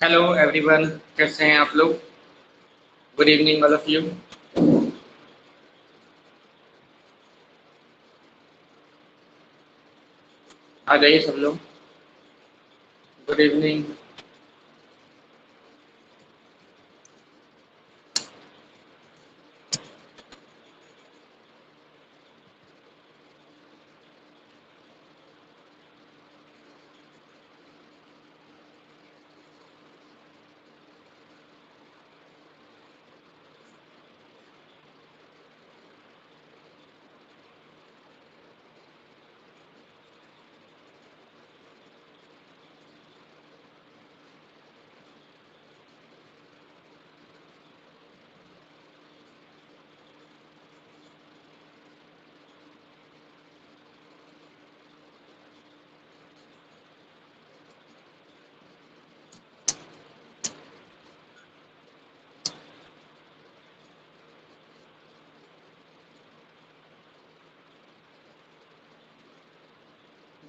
Hello everyone, कैसे हैं आप लोग। Good evening all of you. आ जाइए सब लोग। Good evening.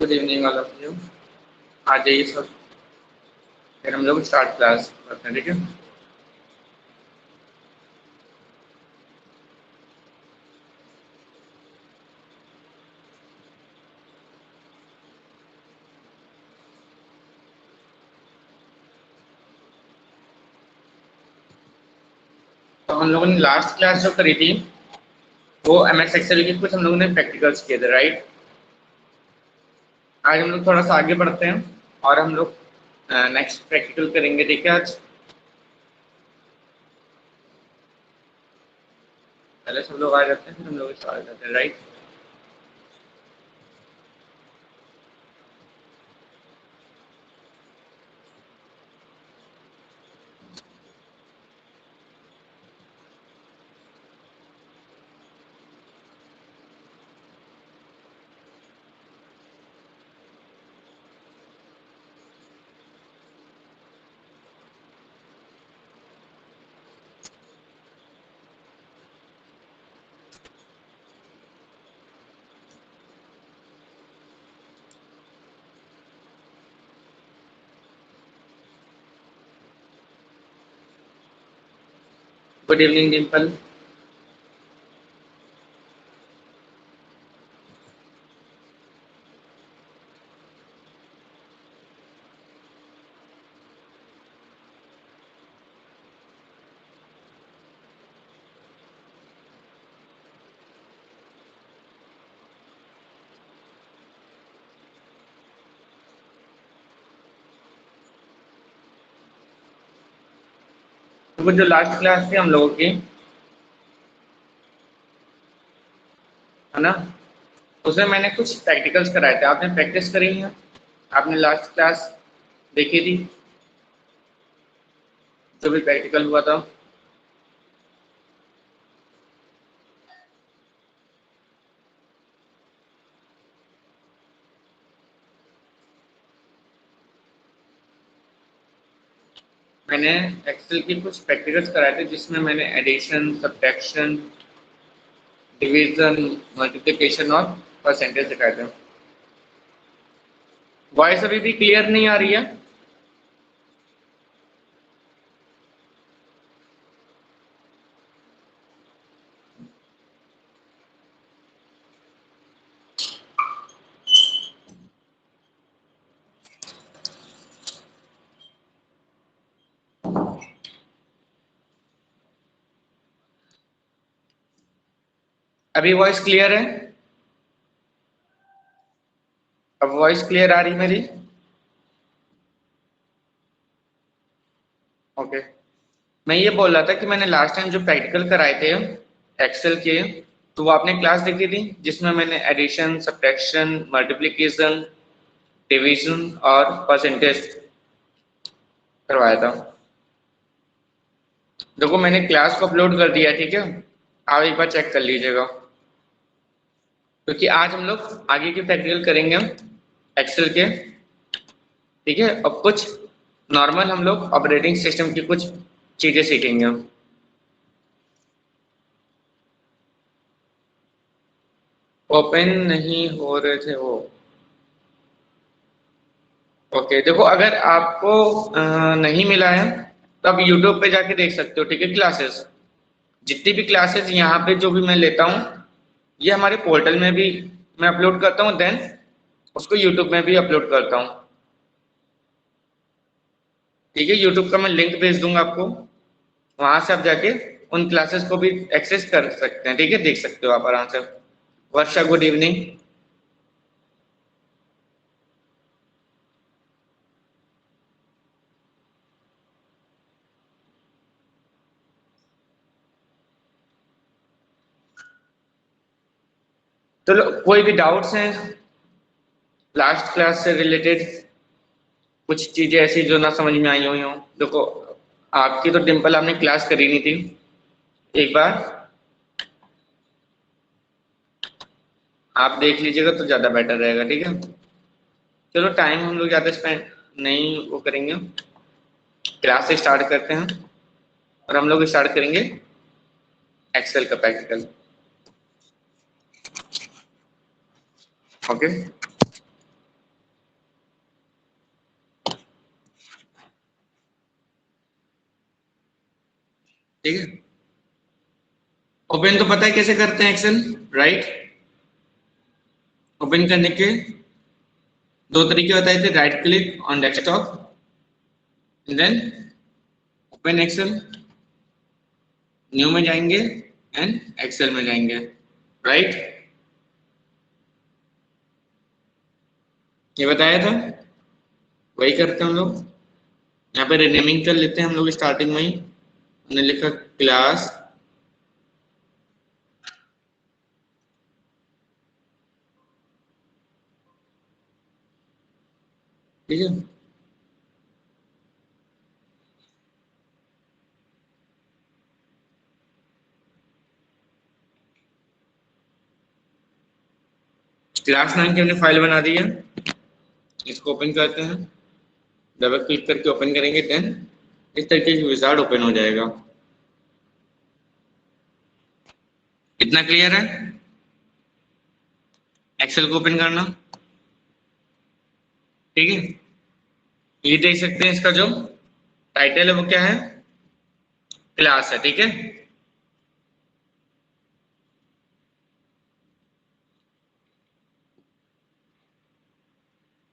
Good evening all of you. आ जाइए सब। फिर हम लोग स्टार्ट क्लास करते हैं, ठीक है। तो हम लोगों ने लास्ट क्लास जो करी थी वो एमएस एक्सेल के कुछ हम लोगों ने प्रैक्टिकल्स किए थे, राइट। आज हम लोग थोड़ा सा आगे बढ़ते हैं और हम लोग नेक्स्ट प्रैक्टिकल करेंगे, ठीक है। आज पहले सब लोग आ जाते हैं, फिर हम लोग स्टार्ट करते हैं, राइट। Good evening Dimple. तो वो जो लास्ट क्लास थी हम लोगों की, है ना, उसमें मैंने कुछ प्रैक्टिकल्स कराए थे। आपने प्रैक्टिस करी है? आपने लास्ट क्लास देखी थी जो भी प्रैक्टिकल हुआ था? मैंने एक्सेल की कुछ प्रैक्टिकल्स कराए थे जिसमें मैंने एडिशन, सब्ट्रैक्शन, डिवीजन, मल्टीप्लिकेशन और परसेंटेज दिखाए थे। वॉइस अभी भी क्लियर नहीं आ रही है? अभी वॉइस क्लियर है? अब वॉइस क्लियर आ रही मेरी? ओके। मैं ये बोल रहा था कि मैंने लास्ट टाइम जो प्रैक्टिकल कराए थे एक्सेल के, तो वो आपने क्लास देखी थी जिसमें मैंने एडिशन, सब्ट्रैक्शन, मल्टीप्लिकेशन, डिवीजन और परसेंटेज करवाया था। देखो मैंने क्लास को अपलोड कर दिया है, ठीक है। आप एक बार चेक कर लीजिएगा, क्योंकि आज हम लोग आगे की प्रैक्टिकल करेंगे एक्सेल के, ठीक है। अब कुछ नॉर्मल हम लोग ऑपरेटिंग सिस्टम की कुछ चीजें सीखेंगे। ओपन नहीं हो रहे थे वो? ओके देखो, अगर आपको नहीं मिला है तो आप यूट्यूब पे जाके देख सकते हो, ठीक है। क्लासेस, जितनी भी क्लासेस यहाँ पे जो भी मैं लेता हूँ, ये हमारे पोर्टल में भी मैं अपलोड करता हूँ, देन उसको यूट्यूब में भी अपलोड करता हूँ, ठीक है। यूट्यूब का मैं लिंक भेज दूंगा आपको, वहां से आप जाके उन क्लासेस को भी एक्सेस कर सकते हैं, ठीक है। देख सकते हो आप आराम से। वर्षा, गुड इवनिंग। चलो, कोई भी डाउट्स हैं लास्ट क्लास से रिलेटेड? कुछ चीजें ऐसी जो ना समझ में आई हुई हो? देखो, आपकी तो डिम्पल आपने क्लास करी नहीं थी, एक बार आप देख लीजिएगा तो ज्यादा बेटर रहेगा, ठीक है। चलो, टाइम हम लोग ज्यादा स्पेंड नहीं वो करेंगे, क्लास से स्टार्ट करते हैं और हम लोग स्टार्ट करेंगे एक्सेल का प्रैक्टिकल। ओके, ठीक है। ओपन तो पता है कैसे करते हैं एक्सेल, राइट? ओपन करने के दो तरीके बताए थे, right click on desktop, then open Excel, new में जाएंगे एंड एक्सेल में जाएंगे, राइट? ये बताया था, वही करते हैं हम लोग। यहाँ पे रिनेमिंग कर लेते हैं हम लोग स्टार्टिंग में ही। हमने लिखा क्लास, ठीक है। क्लास 9 की हमने फाइल बना दी है, इसको ओपन करते हैं, डबल क्लिक करके ओपन करेंगे, देन इस तरीके की विजार्ड ओपन हो जाएगा। इतना क्लियर है? एक्सेल को ओपन करना, ठीक है। ये देख सकते हैं, इसका जो टाइटल है वो क्या है? क्लास है, ठीक है।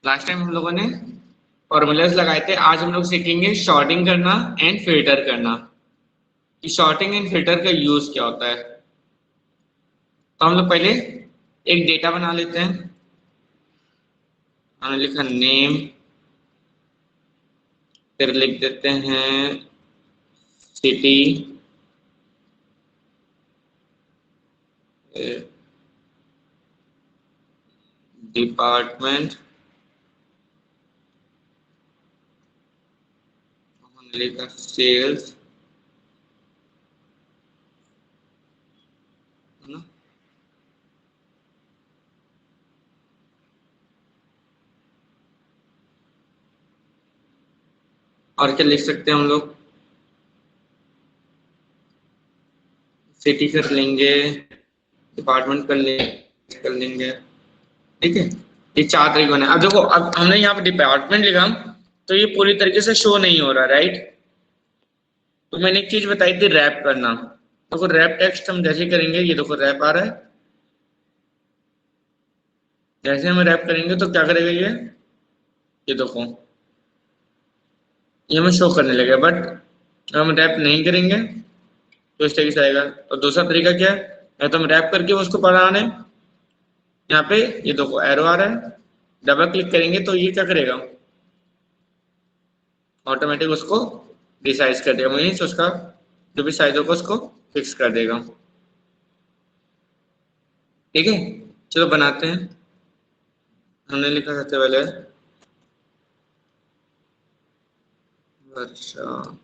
लास्ट टाइम हम लोगों ने फॉर्मूलाज लगाए थे, आज हम लोग सीखेंगे शॉर्टिंग करना एंड फिल्टर करना, कि शॉर्टिंग एंड फिल्टर का यूज क्या होता है। तो हम लोग पहले एक डेटा बना लेते हैं। हमने लिखा नेम, फिर लिख देते हैं सिटी, डिपार्टमेंट, हमने लिखा सेल्स, है ना। और क्या लिख सकते हैं हम लोग? सिटी कर लेंगे, डिपार्टमेंट कर लेंगे, ठीक है। ये चार तरीके बने। अब देखो, अब हमने यहाँ पे डिपार्टमेंट लिखा, तो ये पूरी तरीके से शो नहीं हो रहा, राइट? तो मैंने एक चीज बताई थी, रैप करना। देखो, रैप टेक्स्ट हम जैसे करेंगे, ये देखो रैप आ रहा है, जैसे हम रैप करेंगे तो क्या करेगा ये देखो, ये हमें शो करने लगेगा। बट हम रैप नहीं करेंगे तो इस तरीके से आएगा। और दूसरा तरीका क्या है, या तो हम रैप करके उसको पढ़ाने, यहाँ पे ये देखो एरो आ रहा है, डबल क्लिक करेंगे तो ये क्या करेगा, ऑटोमेटिक उसको रिसाइज कर देगा, मीन्स उसका जो भी साइज होगा उसको फिक्स कर देगा, ठीक है। चलो बनाते हैं। हमने लिखा सबसे पहले वर्षा,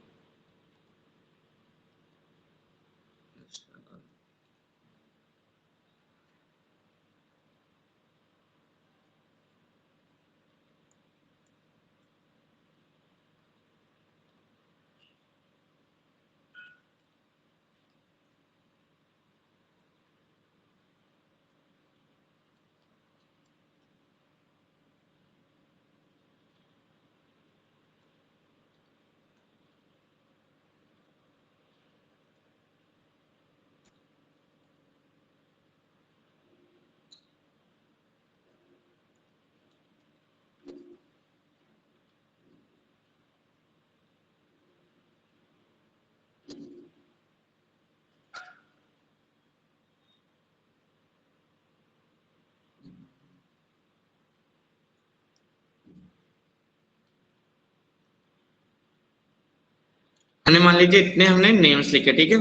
हमने मान लीजिए इतने हमने नेम्स लिखे, ठीक है।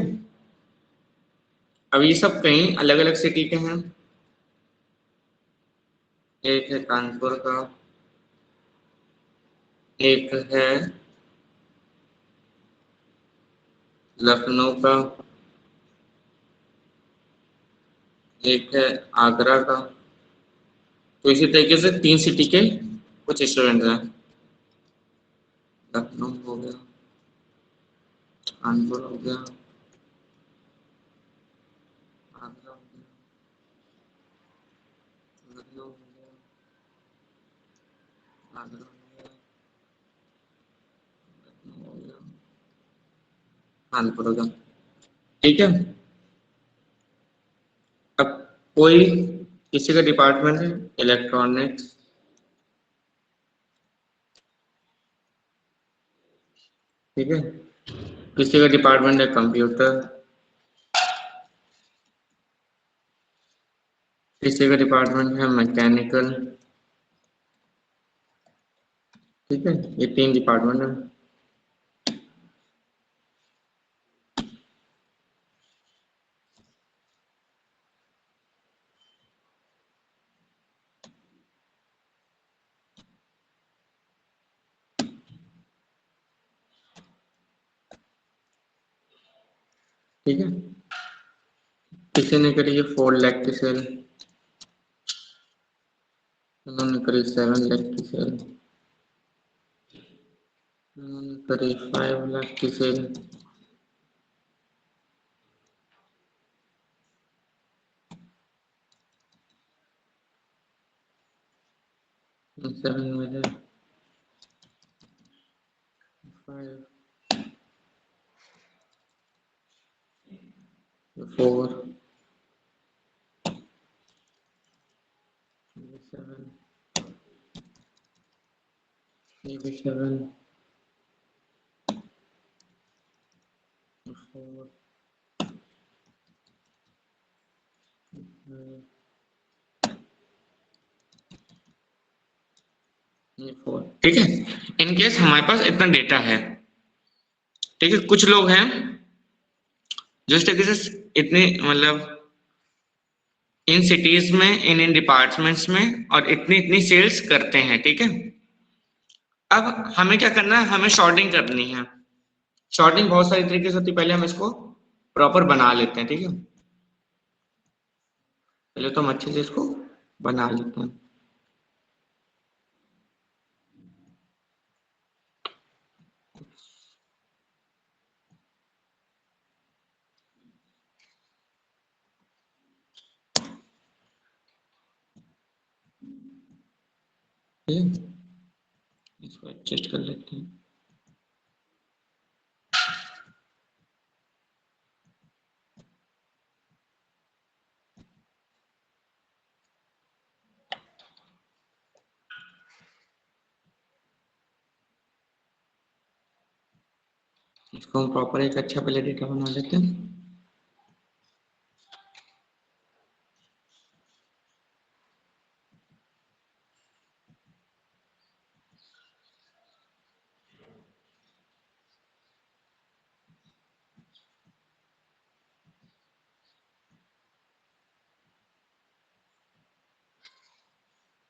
अब ये सब कहीं अलग अलग सिटी के हैं। एक है कानपुर का, एक है लखनऊ का, एक है आगरा का। तो इसी तरीके से 3 सिटी के कुछ स्टूडेंट हैं। लखनऊ हो गया, कानपुर हो गया, आगरा हो गया, लखनऊ हो गया, आगरा हो गया, लखनऊ हो गया, कानपुर हो गया, ठीक है। अब कोई किसी का डिपार्टमेंट है इलेक्ट्रॉनिक्स, ठीक है। किसी का डिपार्टमेंट है कंप्यूटर, किसी का डिपार्टमेंट है मैकेनिकल, ठीक है। ये 3 डिपार्टमेंट है, ठीक है। किसी ने करी है 4 लाख की सेल, उन्होंने करी 7 लाख की सेल, उन्होंने करी 5 लाख की सेल, 7 मिलियन, 5, 4, 7, 7, 4, 4, ठीक है। इनकेस हमारे पास इतना डेटा है, ठीक है। कुछ लोग हैं जो इस तरीके से इतने मतलब इन सिटीज में इन डिपार्टमेंट्स में और इतनी इतनी सेल्स करते हैं, ठीक है। अब हमें क्या करना है, हमें शॉर्टिंग करनी है। शॉर्टिंग बहुत सारी तरीके से होती है, पहले हम इसको प्रॉपर बना लेते हैं, ठीक है। पहले तो हम अच्छे से इसको बना लेते हैं। ठीक है? इसको एडजस्ट कर लेते हैं। इसको हम प्रॉपर एक अच्छा पहले डेटा बना लेते हैं।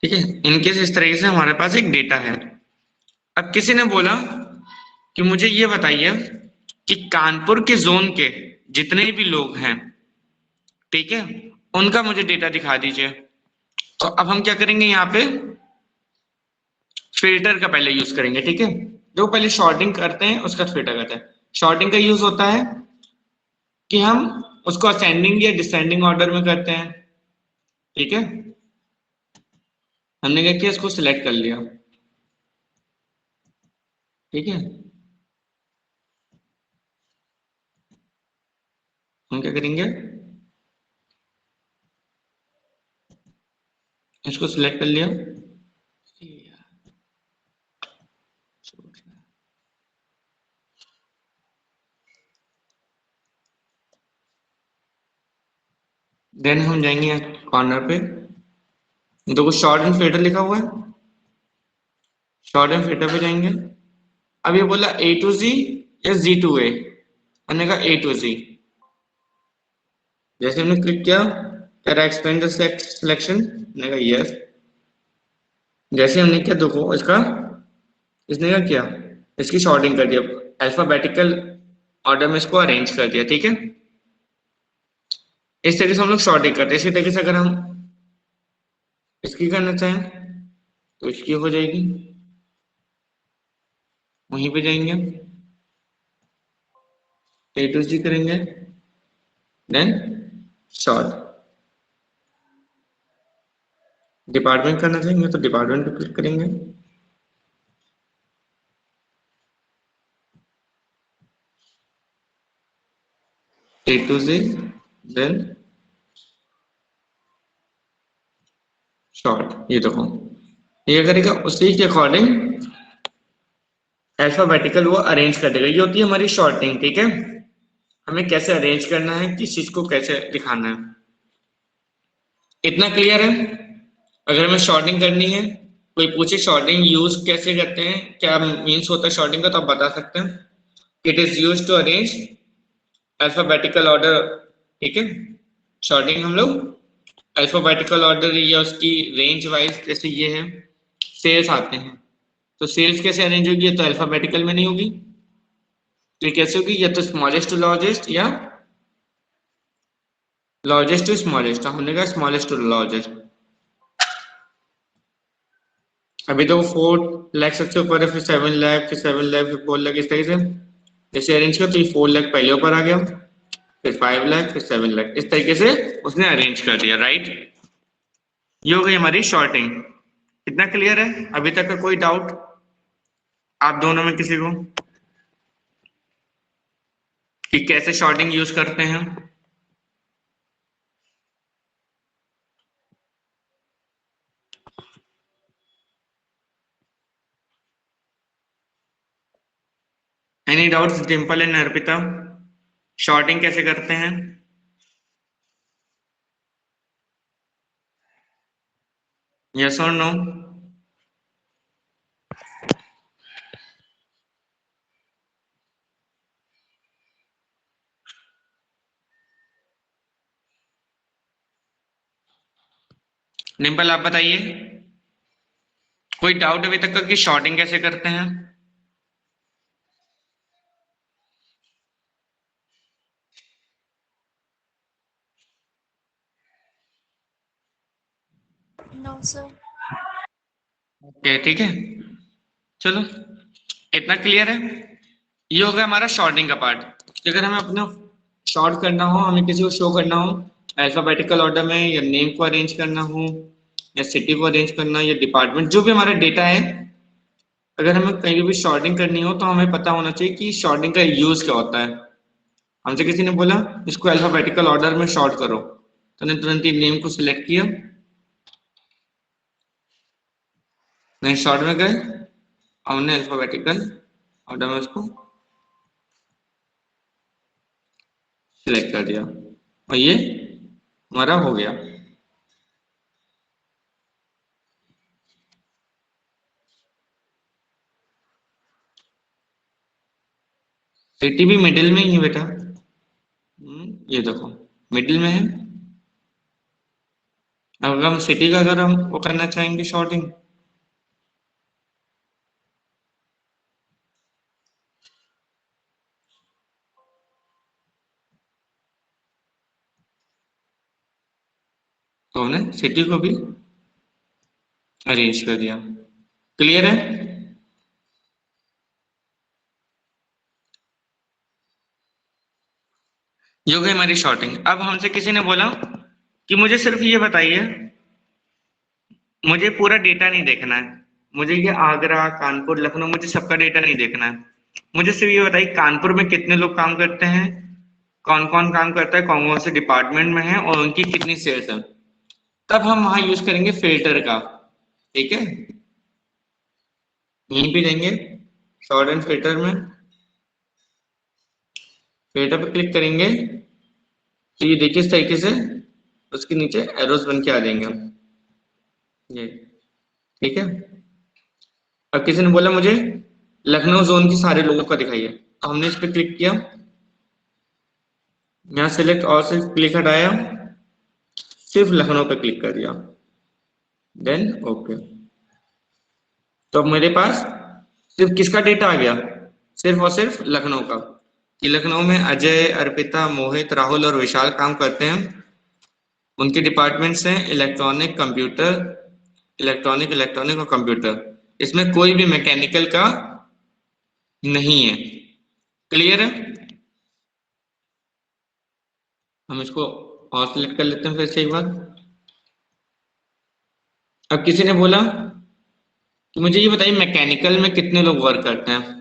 ठीक है, इनकेस इस तरीके से हमारे पास एक डेटा है। अब किसी ने बोला कि मुझे ये बताइए कि कानपुर के जोन के जितने भी लोग हैं, ठीक है, उनका मुझे डेटा दिखा दीजिए। तो अब हम क्या करेंगे, यहाँ पे फिल्टर का पहले यूज करेंगे, ठीक है। जो पहले शॉर्टिंग करते हैं उसका फिल्टर करते हैं। शॉर्टिंग का यूज होता है कि हम उसको असेंडिंग या डिसेंडिंग ऑर्डर में करते हैं, ठीक है। हमने क्या किया, इसको सिलेक्ट कर लिया, ठीक है। हम क्या करेंगे, इसको सिलेक्ट कर लिया, देन हम जाएंगे कॉर्नर पे, देखो शॉर्ट एंड फिल्टर लिखा हुआ है, शॉर्ट एंड फिल्टर पे जाएंगे। अब ये बोला A to Z या Z to A, हमने कहा A to Z। जैसे हमने क्लिक किया, कह रहा एक्सपेंड द सिलेक्शन, मैंने कहा यस। जैसे हमने क्या देखो इसका, इसने क्या किया, इसकी शॉर्टिंग कर दिया, अल्फाबेटिकल ऑर्डर में इसको अरेंज कर दिया, ठीक है। इस तरीके से हम लोग शॉर्टिंग करते हैं। इसी तरीके से अगर हम इसकी करना चाहें तो इसकी हो जाएगी, वहीं पे जाएंगे, A to Z करेंगे, देन शॉर्ट। डिपार्टमेंट करना चाहेंगे तो डिपार्टमेंट पे क्लिक करेंगे, A to Z, then sort. ये देखो, ये करेगा उसी के अकॉर्डिंग अल्फाबेटिकल वो अरेंज कर देगा। ये होती है हमारी शॉर्टिंग, ठीक है। हमें कैसे अरेंज करना है, किस चीज को कैसे दिखाना है, इतना क्लियर है। अगर हमें शॉर्टिंग करनी है, कोई पूछे शॉर्टिंग यूज कैसे करते हैं, क्या मीन्स होता है शॉर्टिंग का, तो आप बता सकते हैं। It is use to arrange alphabetical order, ठीक है। शॉर्टिंग हम लोग अल्फाबेटिकल ऑर्डर या उसकी रेंज वाइज, जैसे ये है सेल्स आते हैं, तो सेल्स कैसे अरेंज होगी, ये तो अल्फाबेटिकल में नहीं होगी, तो ये कैसे होगी, या तो स्मॉलेस्ट टू लार्जेस्ट या लार्जेस्ट टू स्मॉलेस्ट। हमने कहा स्मॉलेस्ट टू लार्जेस्ट। अभी तो 4 लाख सबसे ऊपर है, फिर 7 लाख, फिर 7 लाख, फिर 4 लाख, इस तरीके से जैसे अरेंज किया तो ये 4 लाख पहले ऊपर आ गया, फिर 5 लाख, फिर 7 लाख, इस तरीके से उसने अरेंज कर दिया, राइट। ये हो गई हमारी शॉर्टिंग। इतना क्लियर है? अभी तक का कोई डाउट आप दोनों में किसी को, कि कैसे शॉर्टिंग यूज करते हैं? Any doubts Dimple and Arpita, sorting कैसे करते हैं? यस और नो? डिम्पल आप बताइए, कोई डाउट अभी तक का कि शॉर्टिंग कैसे करते हैं? No sir. ओके, ठीक है, चलो इतना क्लियर है। ये हो गया हमारा शॉर्टिंग का पार्ट। अगर हमें अपना शॉर्ट करना हो, हमें किसी को शो करना हो अल्फाबेटिकल ऑर्डर में, या नेम को अरेंज करना हो, या सिटी को अरेंज करना, या डिपार्टमेंट, जो भी हमारा डेटा है, अगर हमें कहीं भी शॉर्टिंग करनी हो तो हमें पता होना चाहिए कि शॉर्टिंग का यूज क्या होता है। हमसे किसी ने बोला इसको अल्फाबेटिकल ऑर्डर में शॉर्ट करो, तो हमने तुरंत ही नेम को सिलेक्ट किया, नहीं शॉर्ट में गए, हमने अल्फाबेटिकल ऑर्डर में उसको सिलेक्ट कर दिया, और ये हमारा हो गया। सिटी भी मिडिल में ही है बेटा, ये देखो मिडिल में है। अब अगर हम सिटी का अगर हम वो करना चाहेंगे शॉर्टिंग, तो हमने सिटी को भी अरेंज कर दिया। क्लियर है? ये हो गई हमारी शॉर्टिंग। अब हमसे किसी ने बोला कि मुझे सिर्फ ये बताइए, मुझे पूरा डेटा नहीं देखना है, मुझे ये आगरा, कानपुर, लखनऊ, मुझे सबका डेटा नहीं देखना है। मुझे सिर्फ ये बताइए कानपुर में कितने लोग काम करते हैं, कौन कौन काम करता है, कौन कौन से डिपार्टमेंट में है, और उनकी कितनी सेल्स है। तब हम वहां यूज करेंगे फिल्टर का, ठीक है। यहीं पे जाएंगे शॉर्ट एंड फिल्टर में, फिल्टर पे क्लिक करेंगे तो ये देखिए इस तरीके से उसके नीचे एरोस बन के आ जाएंगे, ये ठीक है। अब किसी ने बोला मुझे लखनऊ जोन के सारे लोगों का दिखाइए। तो हमने इस पर क्लिक किया, यहाँ सिलेक्ट और से क्लिक हटाया, सिर्फ लखनऊ पे क्लिक कर दिया, देन ओके। तो अब मेरे पास सिर्फ किसका डेटा आ गया, सिर्फ और सिर्फ लखनऊ का, कि लखनऊ में अजय, अर्पिता, मोहित, राहुल और विशाल काम करते हैं। उनके डिपार्टमेंट्स हैं इलेक्ट्रॉनिक, कंप्यूटर, इलेक्ट्रॉनिक और कंप्यूटर। इसमें कोई भी मैकेनिकल का नहीं है। क्लियर है? हम इसको और सिलेक्ट कर लेते हैं फिर से एक बार। अब किसी ने बोला कि मुझे ये बताइए मैकेनिकल में कितने लोग वर्क करते हैं।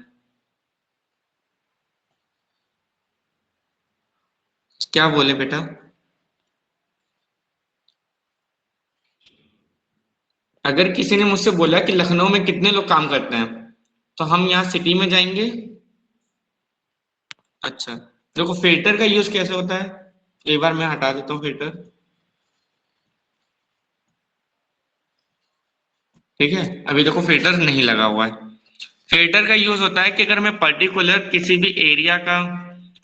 क्या बोले बेटा? अगर किसी ने मुझसे बोला कि लखनऊ में कितने लोग काम करते हैं, तो हम यहाँ सिटी में जाएंगे। अच्छा, देखो फिल्टर का यूज कैसे होता है, एक बार मैं हटा देता हूँ फिल्टर। ठीक है, अभी देखो फिल्टर नहीं लगा हुआ है। फिल्टर का यूज होता है कि अगर हमें पर्टिकुलर किसी भी एरिया का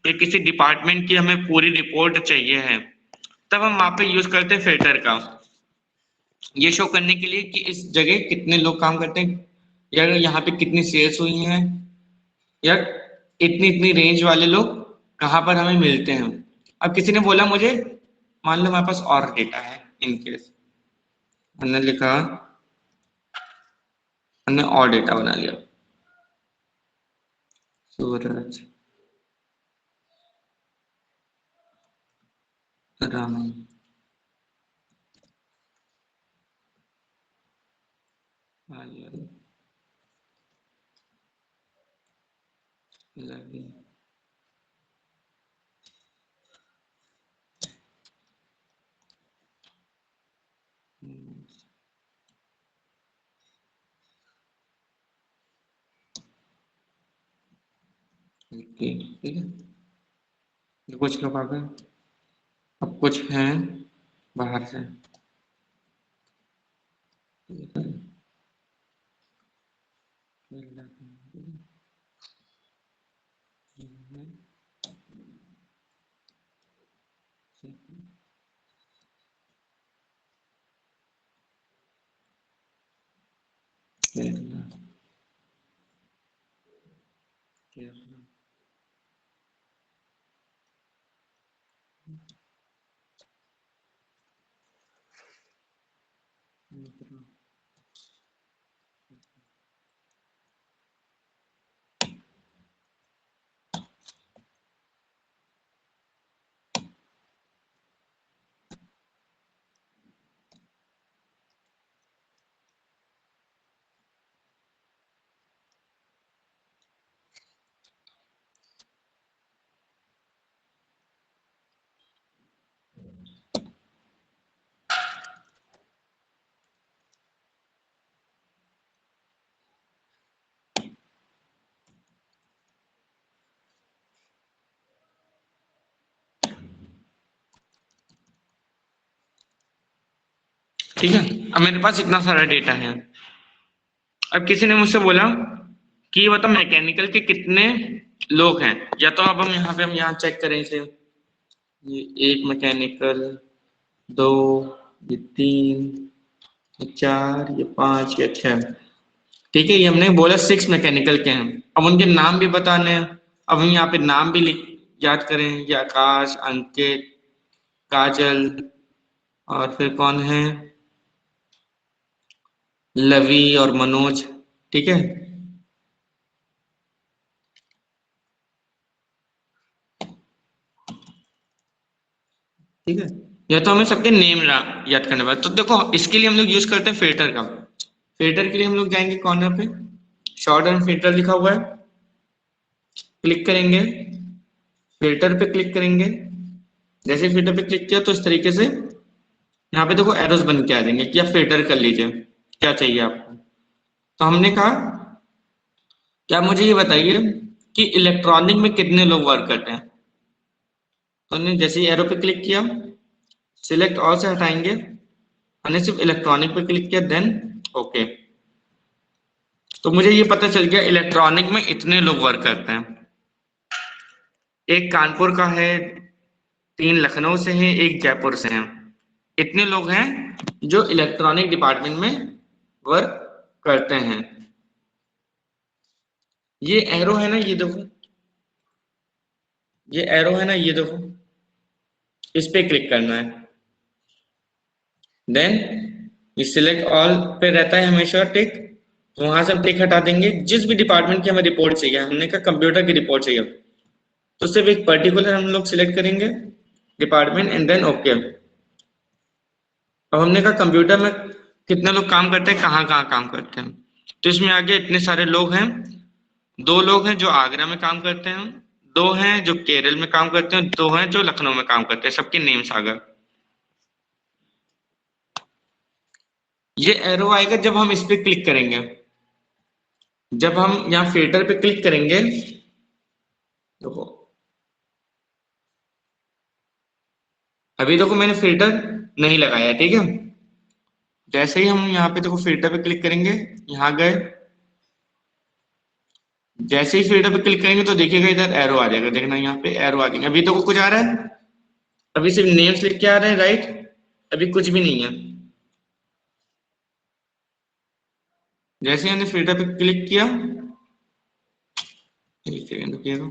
या किसी डिपार्टमेंट की हमें पूरी रिपोर्ट चाहिए है, तब हम वहां पे यूज करते हैं फिल्टर का, ये शो करने के लिए कि इस जगह कितने लोग काम करते हैं, या यहाँ पे कितनी सेल्स हुई हैं, या इतनी इतनी रेंज वाले लोग कहाँ पर हमें मिलते हैं। अब किसी ने बोला मुझे, मान लो हमारे पास और डेटा है, इनकेस हमने लिखा, हमने और डेटा बना लिया, सूरज, राम, आर्यन, रवि, ठीक है। ये कुछ लोग आ गए, अब कुछ हैं बाहर से। ठीक है, अब मेरे पास इतना सारा डेटा है। अब किसी ने मुझसे बोला कि ये बताओ मैकेनिकल के कितने लोग हैं, या तो अब हम यहाँ चेक करें इसे, ये एक मैकेनिकल, दो, ये तीन, ये चार, ये पांच, ये छह। ठीक है, ये हमने बोला 6 मैकेनिकल के हैं। अब उनके नाम भी बताने हैं। अब हम यहाँ पे नाम भी लिख याद करें, ये आकाश, अंकित, काजल, और फिर कौन है, लवी और मनोज। ठीक है, ठीक है, या तो हमें सबके नेम याद करने पड़े। तो देखो इसके लिए हम लोग यूज करते हैं फिल्टर का। फिल्टर के लिए हम लोग जाएंगे कॉर्नर पे, शॉर्ट एंड फिल्टर लिखा हुआ है, क्लिक करेंगे, फिल्टर पे क्लिक करेंगे। जैसे फिल्टर पे क्लिक किया तो इस तरीके से यहाँ पे देखो एरोस बन के आ जाएंगे कि आप फिल्टर कर लीजिए क्या चाहिए आपको। तो हमने कहा क्या मुझे ये बताइए कि इलेक्ट्रॉनिक में कितने लोग वर्क करते हैं। तो हमने जैसे ही एरो पे क्लिक किया, सिलेक्ट ऑल से हटाएंगे, हमने सिर्फ इलेक्ट्रॉनिक पे क्लिक किया, देन ओके। तो मुझे ये पता चल गया इलेक्ट्रॉनिक में इतने लोग वर्क करते हैं। एक कानपुर का है, 3 लखनऊ से हैं, एक जयपुर से हैं। इतने लोग हैं जो इलेक्ट्रॉनिक डिपार्टमेंट में वर्क करते हैं। ये एरो है ना, ये देखो, ये एरो है ना, ये देखो, इस पे क्लिक करना है। देन ये सिलेक्ट ऑल पे रहता है हमेशा टिक, तो वहां से हम टिक हटा देंगे। जिस भी डिपार्टमेंट की हमें रिपोर्ट चाहिए, हमने कहा कंप्यूटर की रिपोर्ट चाहिए, तो सिर्फ एक पर्टिकुलर हम लोग सिलेक्ट करेंगे डिपार्टमेंट एंड देन ओके। अब हमने कहा कंप्यूटर में कितने लोग काम करते हैं, कहाँ कहाँ काम करते हैं, तो इसमें आगे इतने सारे लोग हैं। 2 लोग हैं जो आगरा में काम करते हैं, 2 हैं जो केरल में काम करते हैं, 2 हैं जो लखनऊ में काम करते हैं, सबके नेम्स आ गए। ये एरो आएगा जब हम इस पे क्लिक करेंगे। जब हम यहाँ फिल्टर पे क्लिक करेंगे, देखो अभी देखो मैंने फिल्टर नहीं लगाया, ठीक है। जैसे ही हम यहाँ पे देखो फिल्टर पे क्लिक करेंगे, यहाँ गए, जैसे ही फिल्टर पे क्लिक करेंगे तो देखिएगा इधर एरो आ जाएगा, देखना यहाँ पे एरो आ जाएगा। अभी तो कुछ आ रहा है, अभी सिर्फ नेम्स लिख के आ रहे हैं, राइट, अभी कुछ भी नहीं है। जैसे ही हमने फिल्टर पे क्लिक किया, एक सेकंड रुकिएगा,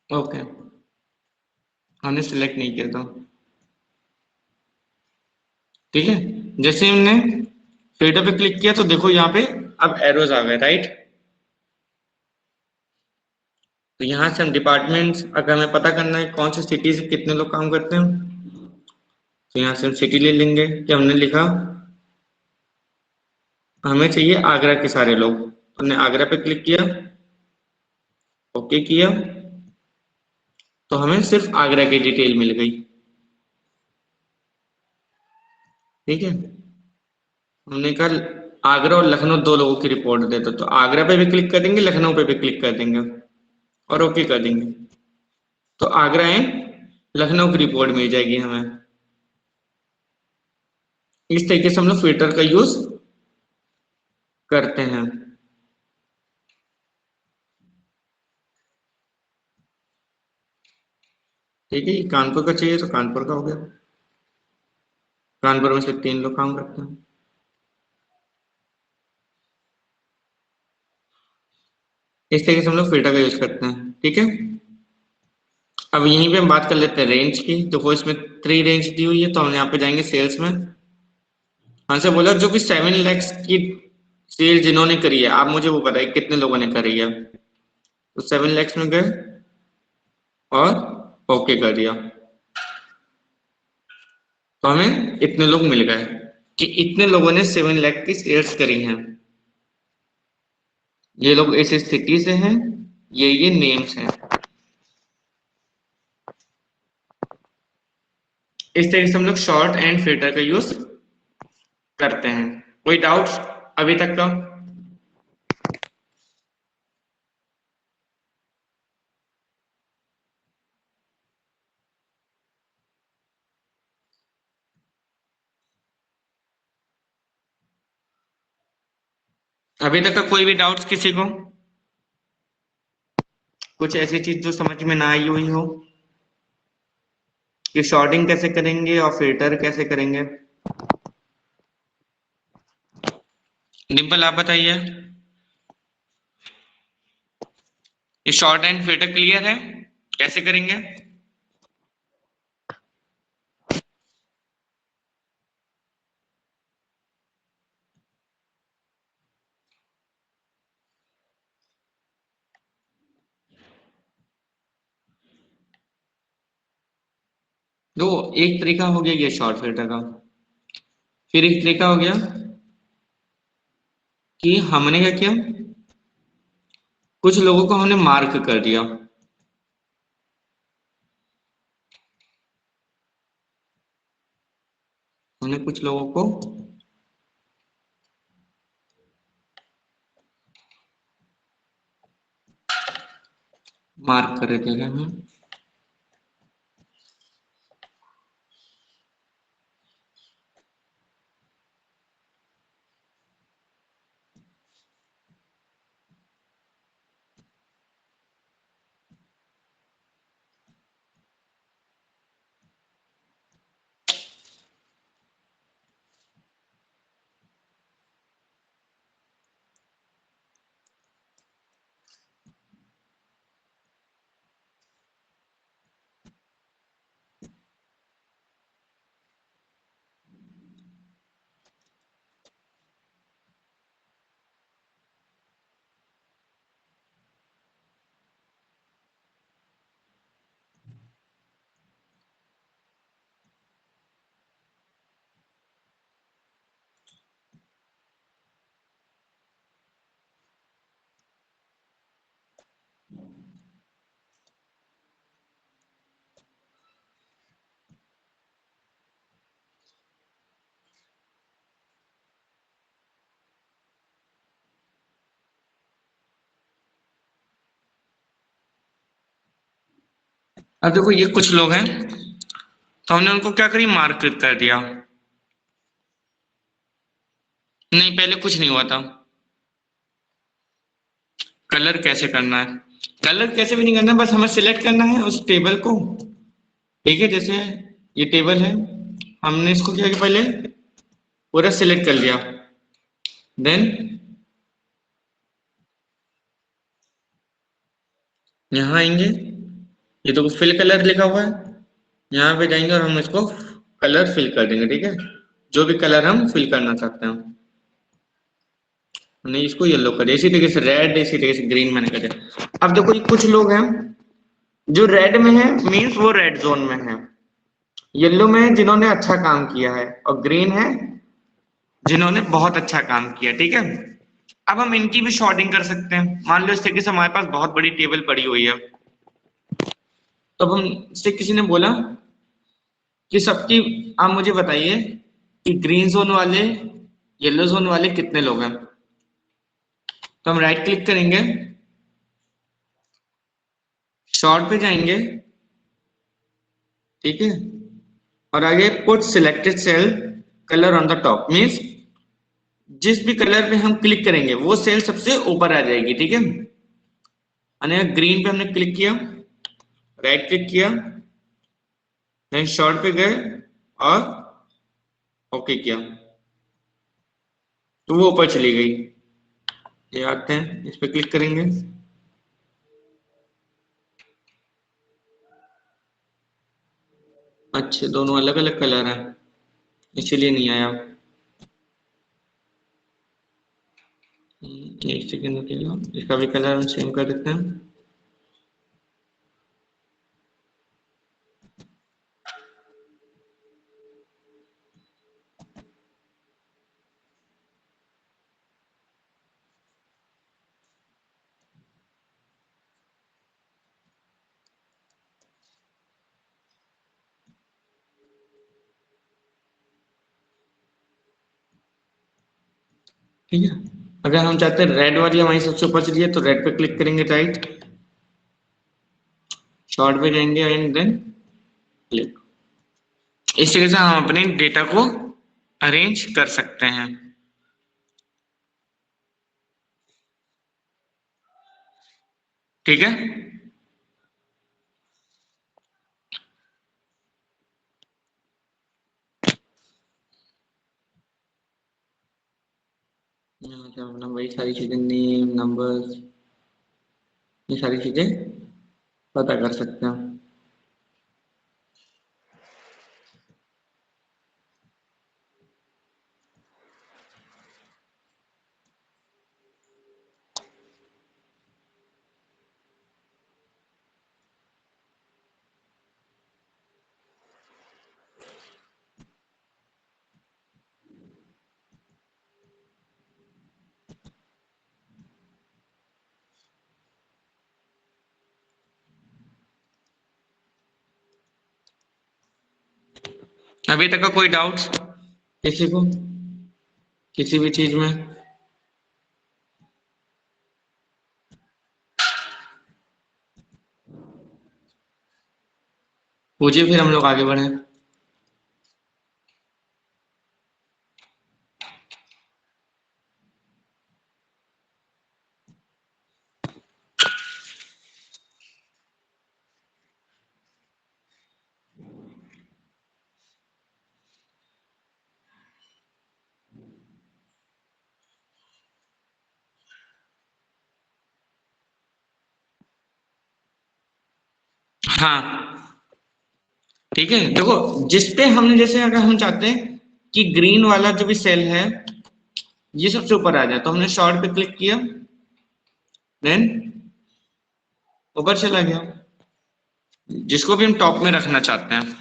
ओके, हमने सिलेक्ट नहीं किया था, ठीक है। जैसे ही हमने फिल्टर पे क्लिक किया तो देखो यहाँ पे अब एरोज आ गए, राइट। तो यहाँ से हम डिपार्टमेंट्स, अगर हमें पता करना है कौन सी सिटी से कितने लोग काम करते हैं, तो यहाँ से हम सिटी ले लेंगे कि हमने लिखा हमें चाहिए आगरा के सारे लोग, हमने आगरा पे क्लिक किया, ओके किया, तो हमें सिर्फ आगरा की डिटेल मिल गई, ठीक है। हमने कहा आगरा और लखनऊ 2 लोगों की रिपोर्ट दे दो, तो आगरा पे भी क्लिक कर देंगे, लखनऊ पे भी क्लिक कर देंगे और ओके कर देंगे, तो आगरा एंड लखनऊ की रिपोर्ट मिल जाएगी हमें। इस तरीके से हम लोग फिल्टर का यूज करते हैं, ठीक है। कानपुर का चाहिए तो कानपुर का हो गया, कानपुर में से 3 लोग काम करते हैं। इस तरीके से हम लोग फिल्टर का यूज करते हैं, ठीक है। अब यहीं पे हम बात कर लेते हैं रेंज की। देखो इसमें 3 रेंज दी हुई है, तो हम यहाँ पे जाएंगे सेल्स में, हमसे बोला जो भी 7 लैक्स की सेल जिन्होंने करी है, आप मुझे वो बताइए कितने लोगों ने करी है। तो 7 लैक्स में गए और ओके कर दिया, तो हमें इतने लोग मिल गए कि इतने लोगों ने 7 लाख की सेल्स करी हैं। ये लोग इस स्थिति से हैं, ये नेम्स हैं। इस तरीके से हम लोग शॉर्ट एंड फिल्टर का यूज करते हैं। कोई डाउट्स अभी तक का? अभी तक का कोई भी डाउट्स किसी को? कुछ ऐसी चीज जो समझ में ना आई हुई हो कि शॉर्टिंग कैसे करेंगे और फिल्टर कैसे करेंगे? डिम्पल आप बताइए, ये शॉर्ट एंड फिल्टर क्लियर है, कैसे करेंगे? दो, एक तरीका हो गया ये शॉर्ट फिल्टर का। फिर एक तरीका हो गया कि हमने क्या किया, कुछ लोगों को हमने मार्क कर दिया। हमने कुछ लोगों को मार्क कर देते हैं हम। अब देखो ये कुछ लोग हैं, तो हमने उनको क्या करी, मार्क कर दिया। नहीं, पहले कुछ नहीं हुआ था। कलर कैसे करना है? कलर कैसे भी नहीं करना, बस हमें सिलेक्ट करना है उस टेबल को। ठीक है, जैसे ये टेबल है, हमने इसको क्या किया, पहले पूरा सिलेक्ट कर लिया। देन यहाँ आएंगे, ये तो फिल कलर लिखा हुआ है, यहाँ पे जाएंगे और हम इसको कलर फिल कर देंगे। ठीक है, जो भी कलर हम फिल करना चाहते हैं। नहीं, इसको येलो करिए, इसी तरीके से रेड, इसी तरीके से ग्रीन मैंने कर दिया। अब देखो ये कुछ लोग हैं जो रेड में है, मीन्स वो रेड जोन में है। येलो में है जिन्होंने अच्छा काम किया है, और ग्रीन है जिन्होंने बहुत अच्छा काम किया। ठीक है, अब हम इनकी भी शॉर्टिंग कर सकते हैं। मान लो इस तरीके से हमारे पास बहुत बड़ी टेबल पड़ी हुई है, तो अब हम से किसी ने बोला कि सबकी, आप मुझे बताइए कि ग्रीन जोन वाले, येलो जोन वाले कितने लोग हैं। तो हम राइट क्लिक करेंगे, शॉर्ट पे जाएंगे, ठीक है, और आगे put selected cell colour on the top, means जिस भी कलर पे हम क्लिक करेंगे वो सेल सबसे ऊपर आ जाएगी। ठीक है, यानी ग्रीन पे हमने क्लिक किया, राइट क्लिक किया, देन शॉर्ट पे गए और ओके किया, तो वो ऊपर चली गई। ये आते हैं, इस पे क्लिक करेंगे, अच्छे दोनों अलग अलग कलर हैं, इसीलिए नहीं आया। एक सेकेंड रुकिएगा, इसका भी कलर हम सेम कर देते हैं। ठीक है, अगर हम चाहते हैं रेड वाली हमारी सबसे ऊपर चली जाए, तो रेड पे क्लिक करेंगे, राइट, शॉर्ट पे जाएंगे एंड देन क्लिक। इस तरीके से हम अपने डेटा को अरेंज कर सकते हैं। ठीक है, यहाँ से अपना वही सारी चीजें, नेम, नंबर्स, ये सारी चीजें पता कर सकते हैं। अभी तक का कोई डाउट्स किसी को, किसी भी चीज में? पूछिए फिर हम लोग आगे बढ़े। हाँ ठीक है, देखो जिस पे हमने, जैसे अगर हम चाहते हैं कि ग्रीन वाला जो भी सेल है ये सबसे ऊपर आ जाए, तो हमने शॉर्ट पे क्लिक किया, देन ऊपर चला गया, जिसको भी हम टॉप में रखना चाहते हैं।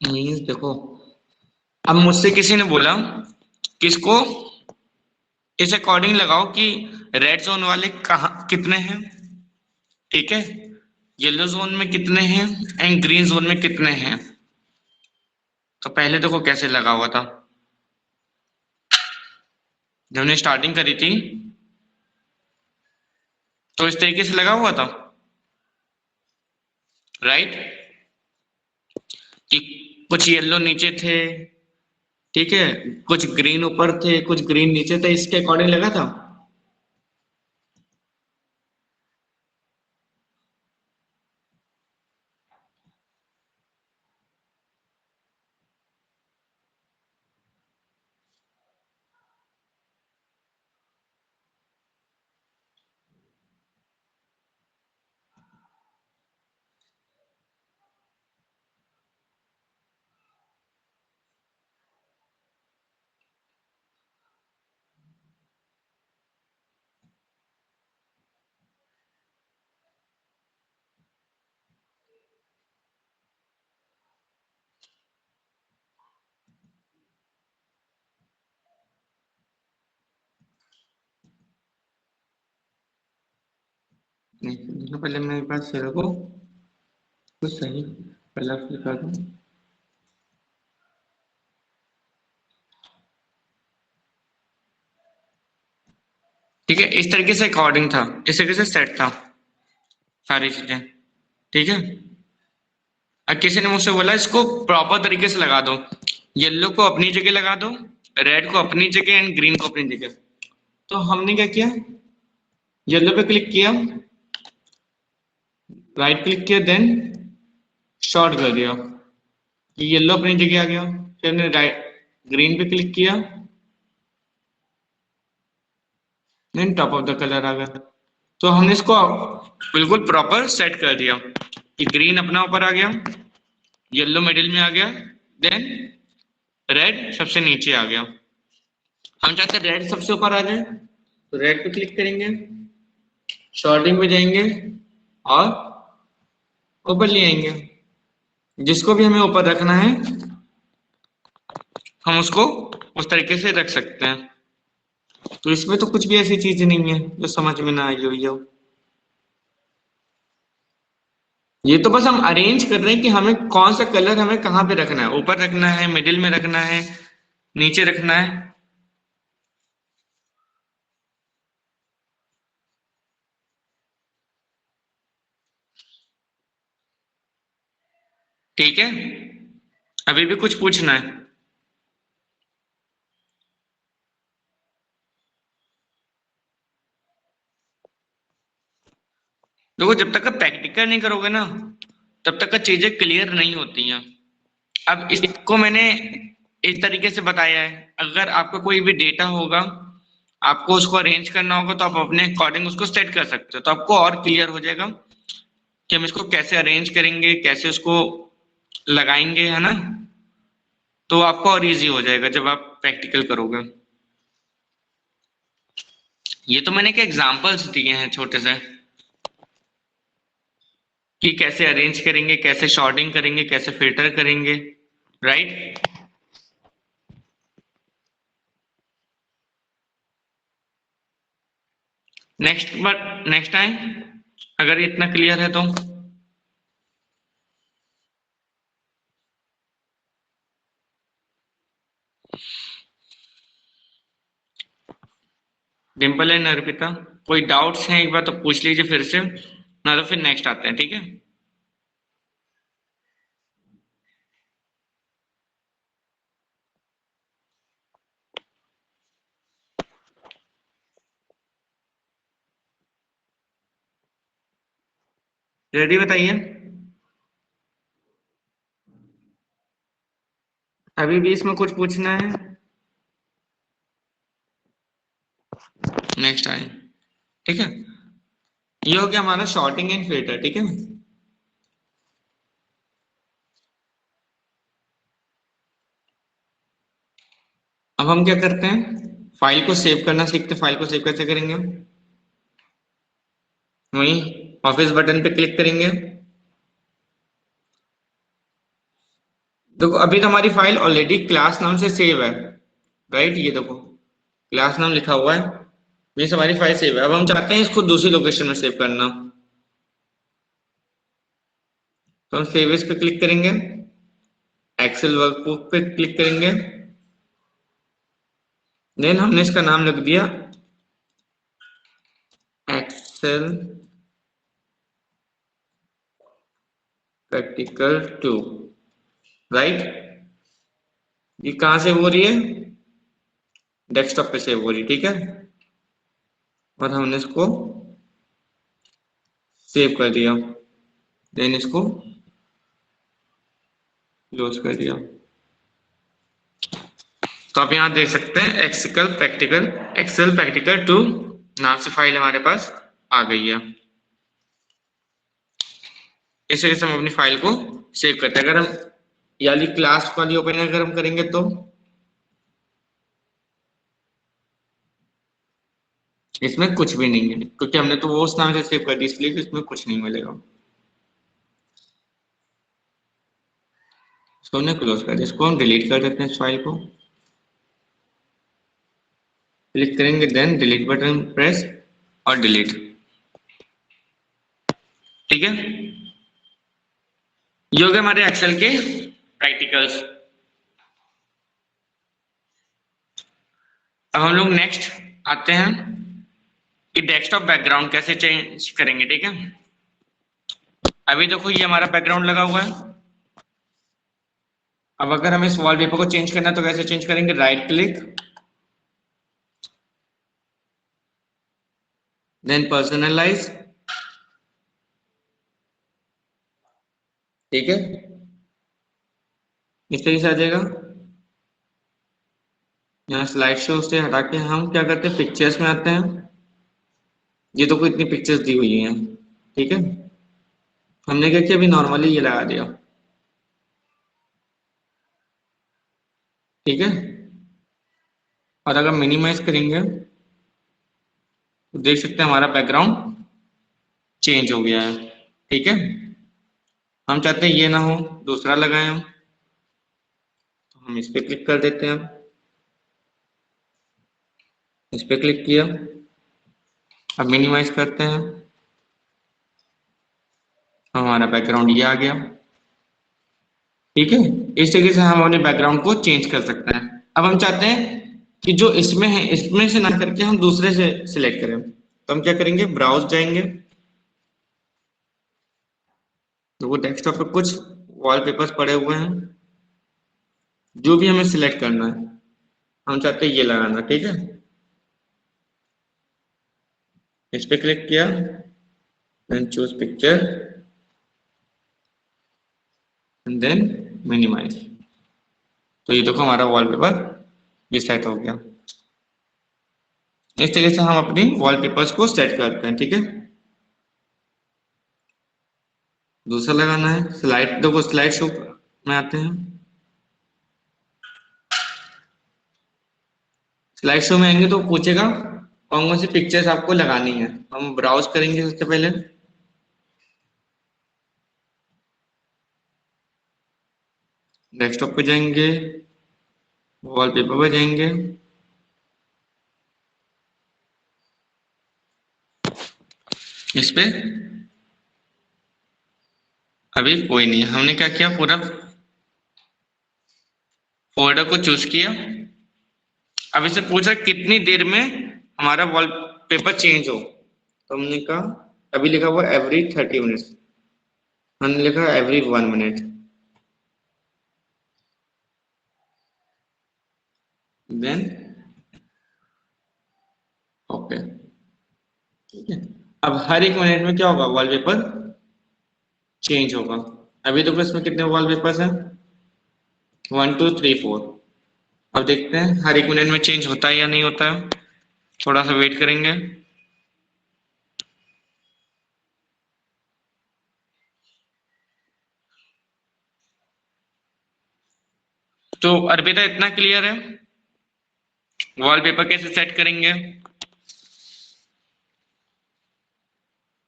मीन्स देखो, अब मुझसे किसी ने बोला कि इसको इस अकॉर्डिंग लगाओ कि रेड जोन वाले कहाँ कितने हैं, ठीक है, येलो जोन में कितने हैं एंड ग्रीन जोन में कितने हैं। तो पहले देखो कैसे लगा हुआ था, जब हमने स्टार्टिंग करी थी तो इस तरीके से लगा हुआ था, राइट, कि कुछ येलो नीचे थे, ठीक है, कुछ ग्रीन ऊपर थे, कुछ ग्रीन नीचे थे, इसके अकॉर्डिंग लगा था। नहीं, पहले मेरे पास सेल को कुछ सही पहला फिल कर दूं। ठीक है, इस तरीके से अकॉर्डिंग था, इस तरीके से सेट था सारी चीजें, ठीक है। अब किसी ने मुझसे बोला इसको प्रॉपर तरीके से लगा दो, येलो को अपनी जगह लगा दो, रेड को अपनी जगह एंड ग्रीन को अपनी जगह। तो हमने क्या किया, येलो पे क्लिक किया, राइट क्लिक किया, देन शॉर्ट कर दिया कि येलो अपनी जगह आ गया। फिर हमने राइट ग्रीन पे क्लिक किया, then top of the colour आ गया। तो हमने इसको बिल्कुल प्रॉपर सेट कर दिया कि ग्रीन अपना ऊपर आ गया, येलो मिडिल में आ गया, देन रेड सबसे नीचे आ गया। हम चाहते हैं रेड सबसे ऊपर आ जाए, तो रेड पे क्लिक करेंगे, शॉर्टिंग पे जाएंगे और ऊपर ले आएंगे। जिसको भी हमें ऊपर रखना है हम उसको उस तरीके से रख सकते हैं। तो इसमें तो कुछ भी ऐसी चीज नहीं है जो समझ में ना आई हुई हो। ये तो बस हम अरेंज कर रहे हैं कि हमें कौन सा कलर हमें कहाँ पे रखना है, ऊपर रखना है, मिडिल में रखना है, नीचे रखना है। ठीक है, अभी भी कुछ पूछना है? देखो जब तक प्रैक्टिकल नहीं करोगे ना तब तक चीजें क्लियर नहीं होती हैं। अब इसको मैंने इस तरीके से बताया है, अगर आपका कोई भी डेटा होगा आपको उसको अरेंज करना होगा तो आप अपने अकॉर्डिंग उसको सेट कर सकते हो, तो आपको और क्लियर हो जाएगा कि हम इसको कैसे अरेंज करेंगे, कैसे उसको लगाएंगे, है ना। तो आपको और इजी हो जाएगा जब आप प्रैक्टिकल करोगे। ये तो मैंने क्या एग्जांपल्स दिए हैं छोटे से। कि कैसे अरेंज करेंगे, कैसे शॉर्टिंग करेंगे, कैसे फिल्टर करेंगे, राइट। नेक्स्ट टाइम अगर इतना क्लियर है तो डिम्पल एंड अर्पिता, कोई डाउट्स हैं एक बार तो पूछ लीजिए फिर से, ना तो फिर नेक्स्ट आते हैं, ठीक है। रेडी बताइए। अभी भी इसमें कुछ पूछना है? नेक्स्ट टाइम, ठीक है। ये हो गया हमारा शॉर्टिंग एंड फिल्टर, ठीक है। अब हम क्या करते हैं, फाइल को सेव करना सीखते हैं। फाइल को सेव कैसे करेंगे? वही ऑफिस बटन पे क्लिक करेंगे। देखो अभी तो हमारी फाइल ऑलरेडी क्लास नाम से सेव है, राइट। ये देखो क्लास नाम लिखा हुआ है, ये हमारी फाइल सेव है। अब हम चाहते हैं इसको दूसरी लोकेशन में सेव करना, तो हम सेव एज पे क्लिक करेंगे, एक्सेल वर्कबुक पे क्लिक करेंगे, देन हमने इसका नाम लिख दिया एक्सेल प्रैक्टिकल 2, राइट। ये कहाँ सेव हो रही है? डेस्कटॉप पे सेव हो रही है, ठीक है। और हमने इसको सेव कर दिया, देन इसको क्लोज कर दिया। तो आप यहाँ देख सकते हैं एक्सेल प्रैक्टिकल 2 नाम से फाइल हमारे पास आ गई है। इस तरीके से हम अपनी फाइल को सेव करते हैं। अगर हम यानी क्लास वाली ओपन अगर हम करेंगे तो इसमें कुछ भी नहीं है, क्योंकि हमने तो वो उस नाम से सेव कर दी, इसलिए इसमें कुछ नहीं मिलेगा। इसको हमने क्लोज कर दिया, इसको हम डिलीट कर देते हैं। इस फाइल को क्लिक करेंगे, देन डिलीट बटन प्रेस और डिलीट, ठीक है। ये हो गए हमारे एक्सेल के प्रैक्टिकल्स। अब हम लोग नेक्स्ट आते हैं कि डेस्कटॉप बैकग्राउंड कैसे चेंज करेंगे, ठीक है। अभी देखो ये हमारा बैकग्राउंड लगा हुआ है। अब अगर हमें इस वॉलपेपर को चेंज करना है तो कैसे चेंज करेंगे? राइट क्लिक, देन पर्सनलाइज, ठीक है। इस तरीके से आ जाएगा। यहाँ स्लाइड शो से हटा के हम क्या करते हैं, पिक्चर्स में आते हैं। ये तो कोई इतनी पिक्चर्स दी हुई हैं, ठीक है। हमने क्या किया, अभी नॉर्मली ये लगा दिया, ठीक है। और अगर मिनिमाइज करेंगे तो देख सकते हैं हमारा बैकग्राउंड चेंज हो गया है, ठीक है। हम चाहते हैं ये ना हो, दूसरा लगाएं हम, तो हम इस पे क्लिक कर देते हैं। इस पे क्लिक किया, अब मिनिमाइज करते हैं, हमारा बैकग्राउंड ये आ गया, ठीक है। इस तरीके से हम अपने बैकग्राउंड को चेंज कर सकते हैं। अब हम चाहते हैं कि जो इसमें है इसमें से ना करके हम दूसरे से सिलेक्ट करें, तो हम क्या करेंगे, ब्राउज जाएंगे। तो वो डेस्कटॉप पे कुछ वॉलपेपर्स पड़े हुए हैं, जो भी हमें सिलेक्ट करना है, हम चाहते हैं ये लगाना, ठीक है। इस पे क्लिक किया, then choose picture and then minimise. तो ये देखो हमारा वॉलपेपर ये सेट हो गया। इस तरीके से हम अपनी वॉलपेपर्स को सेट करते हैं, ठीक है। दूसरा लगाना है स्लाइड, देखो स्लाइड शो में आते हैं। स्लाइड शो में आएंगे तो पूछेगा कौन कौन सी पिक्चर्स आपको लगानी है। हम ब्राउज करेंगे सबसे पहले, डेस्कटॉप पे जाएंगे, वॉलपेपर पे जाएंगे, इस पे अभी कोई नहीं है। हमने क्या किया, पूरा फोल्डर को चूज किया। अब इससे पूछा कितनी देर में हमारा वॉलपेपर चेंज हो, तो हमने कहा अभी लिखा हुआ एवरी 30 मिनट्स, हमने लिखा एवरी 1 मिनट। देन ओके, ठीक है। अब हर 1 मिनट में क्या होगा, वॉलपेपर चेंज होगा। अभी देखो इसमें कितने वॉलपेपर्स हैं, 1 2 3 4। अब देखते हैं हर 1 मिनट में चेंज होता है या नहीं होता है, थोड़ा सा वेट करेंगे। तो अर्पिता इतना क्लियर है, वॉलपेपर कैसे सेट करेंगे।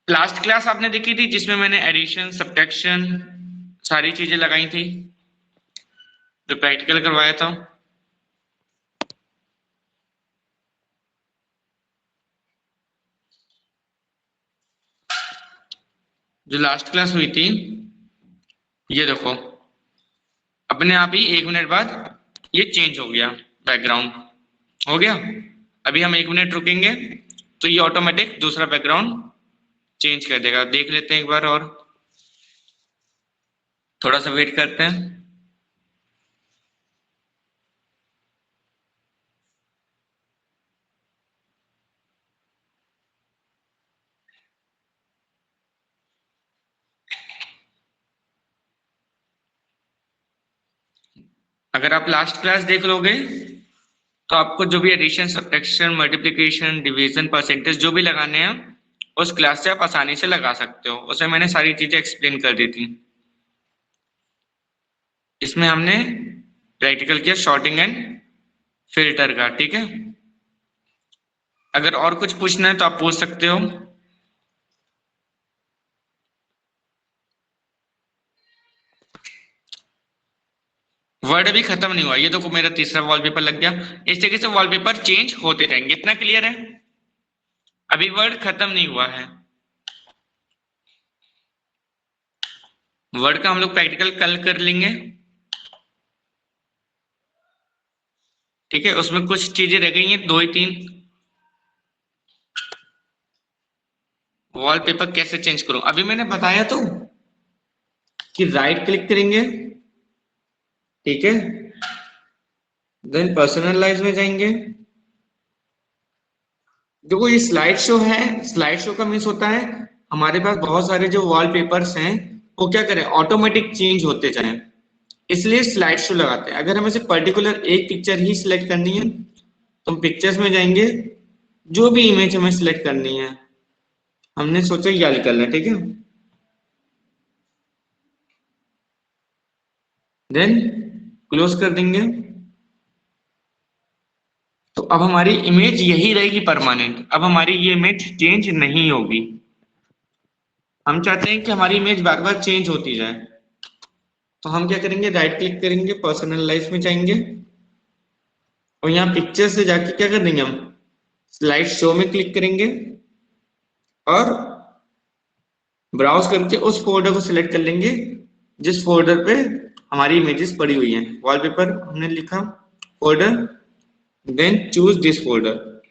लास्ट क्लास आपने देखी थी जिसमें मैंने एडिशन सब्ट्रैक्शन सारी चीजें लगाई थी, जो प्रैक्टिकल करवाया था। जो लास्ट क्लास हुई थी, ये देखो अपने आप ही 1 मिनट बाद ये चेंज हो गया, बैकग्राउंड हो गया। अभी हम 1 मिनट रुकेंगे तो ये ऑटोमेटिक दूसरा बैकग्राउंड चेंज कर देगा। देख लेते हैं एक बार और, थोड़ा सा वेट करते हैं। अगर आप लास्ट क्लास देख लोगे तो आपको जो भी addition subtraction multiplication division percentage जो भी लगाने हैं उस क्लास से आप आसानी से लगा सकते हो, उसमें मैंने सारी चीजें एक्सप्लेन कर दी थी। इसमें हमने प्रैक्टिकल किया शॉर्टिंग एंड फिल्टर का, ठीक है। अगर और कुछ पूछना है तो आप पूछ सकते हो। वर्ड अभी खत्म नहीं हुआ, ये तो मेरा तीसरा वॉलपेपर लग गया। इस तरीके से वॉलपेपर चेंज होते रहेंगे, इतना क्लियर है। अभी वर्ड खत्म नहीं हुआ है, वर्ड का हम लोग प्रैक्टिकल कल कर लेंगे, ठीक है। उसमें कुछ चीजें रह गई हैं, 2 ही 3। वॉलपेपर कैसे चेंज करूं, अभी मैंने बताया तो कि राइट क्लिक करेंगे, ठीक है। देन पर्सनलाइज में जाएंगे। देखो ये स्लाइड शो है, स्लाइड शो का मीन्स होता है हमारे पास बहुत सारे जो वॉलपेपर्स हैं वो क्या करें, ऑटोमेटिक चेंज होते जाएं, इसलिए स्लाइड शो लगाते हैं। अगर हमें से पर्टिकुलर एक पिक्चर ही सिलेक्ट करनी है तो हम पिक्चर्स में जाएंगे, जो भी इमेज हमें सिलेक्ट करनी है, हमने सोचा ये वाली करना है, ठीक है। देन क्लोज कर देंगे। तो अब हमारी इमेज यही रहेगी परमानेंट, अब हमारी ये इमेज चेंज नहीं होगी। हम चाहते हैं कि हमारी इमेज बार बार चेंज होती जाए, तो हम क्या करेंगे, राइट क्लिक करेंगे, पर्सनलाइज में जाएंगे और यहाँ पिक्चर से जाके क्या कर देंगे, हम स्लाइड शो में क्लिक करेंगे और ब्राउज करके उस फोल्डर को सिलेक्ट कर लेंगे जिस फोल्डर पे हमारी इमेजेस पड़ी हुई हैं। वॉलपेपर हमने लिखा folder, then choose this folder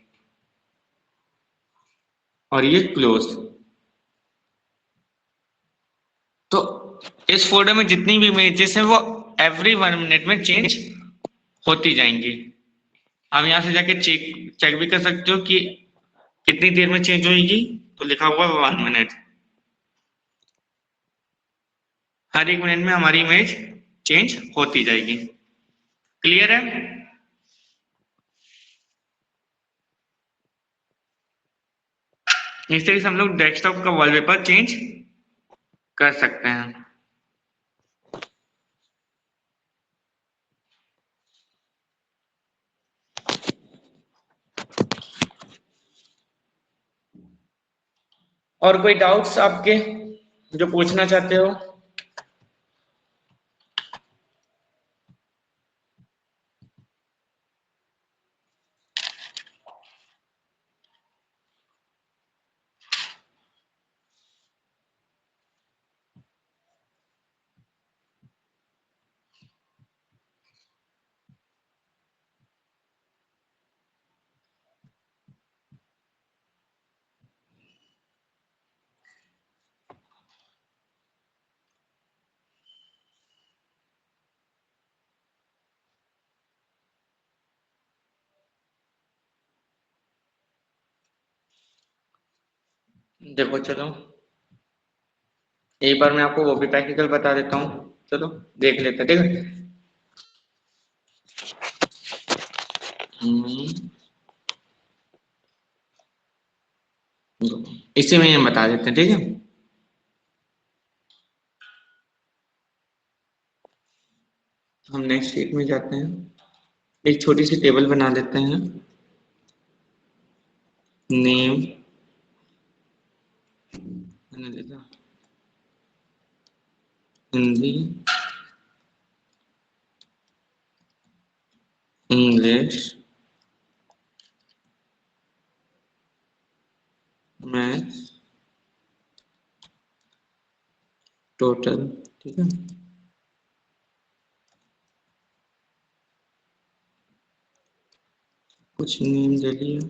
और ये क्लोज। तो इस फोल्डर में जितनी भी इमेजेस हैं वो एवरी 1 मिनट में चेंज होती जाएंगी। हम यहाँ से जाके चेक चेक भी कर सकते हो कि कितनी देर में चेंज होगी, तो लिखा हुआ 1 मिनट। हर 1 मिनट में हमारी इमेज चेंज होती जाएगी, क्लियर है। इस तरीके से हम लोग डेस्कटॉप का वॉलपेपर चेंज कर सकते हैं। और कोई डाउट्स आपके जो पूछना चाहते हो। देखो चलो एक बार मैं आपको वो भी प्रैक्टिकल बता देता हूँ, चलो देख लेते हैं, ठीक है। इसी में हम बता देते हैं, ठीक है। हम नेक्स्ट शीट में जाते हैं, एक छोटी सी टेबल बना लेते हैं। नेम मैंने लिखा हिंदी, इंग्लिश, मैथ्स, टोटल, ठीक है। कुछ नेम दे लिया।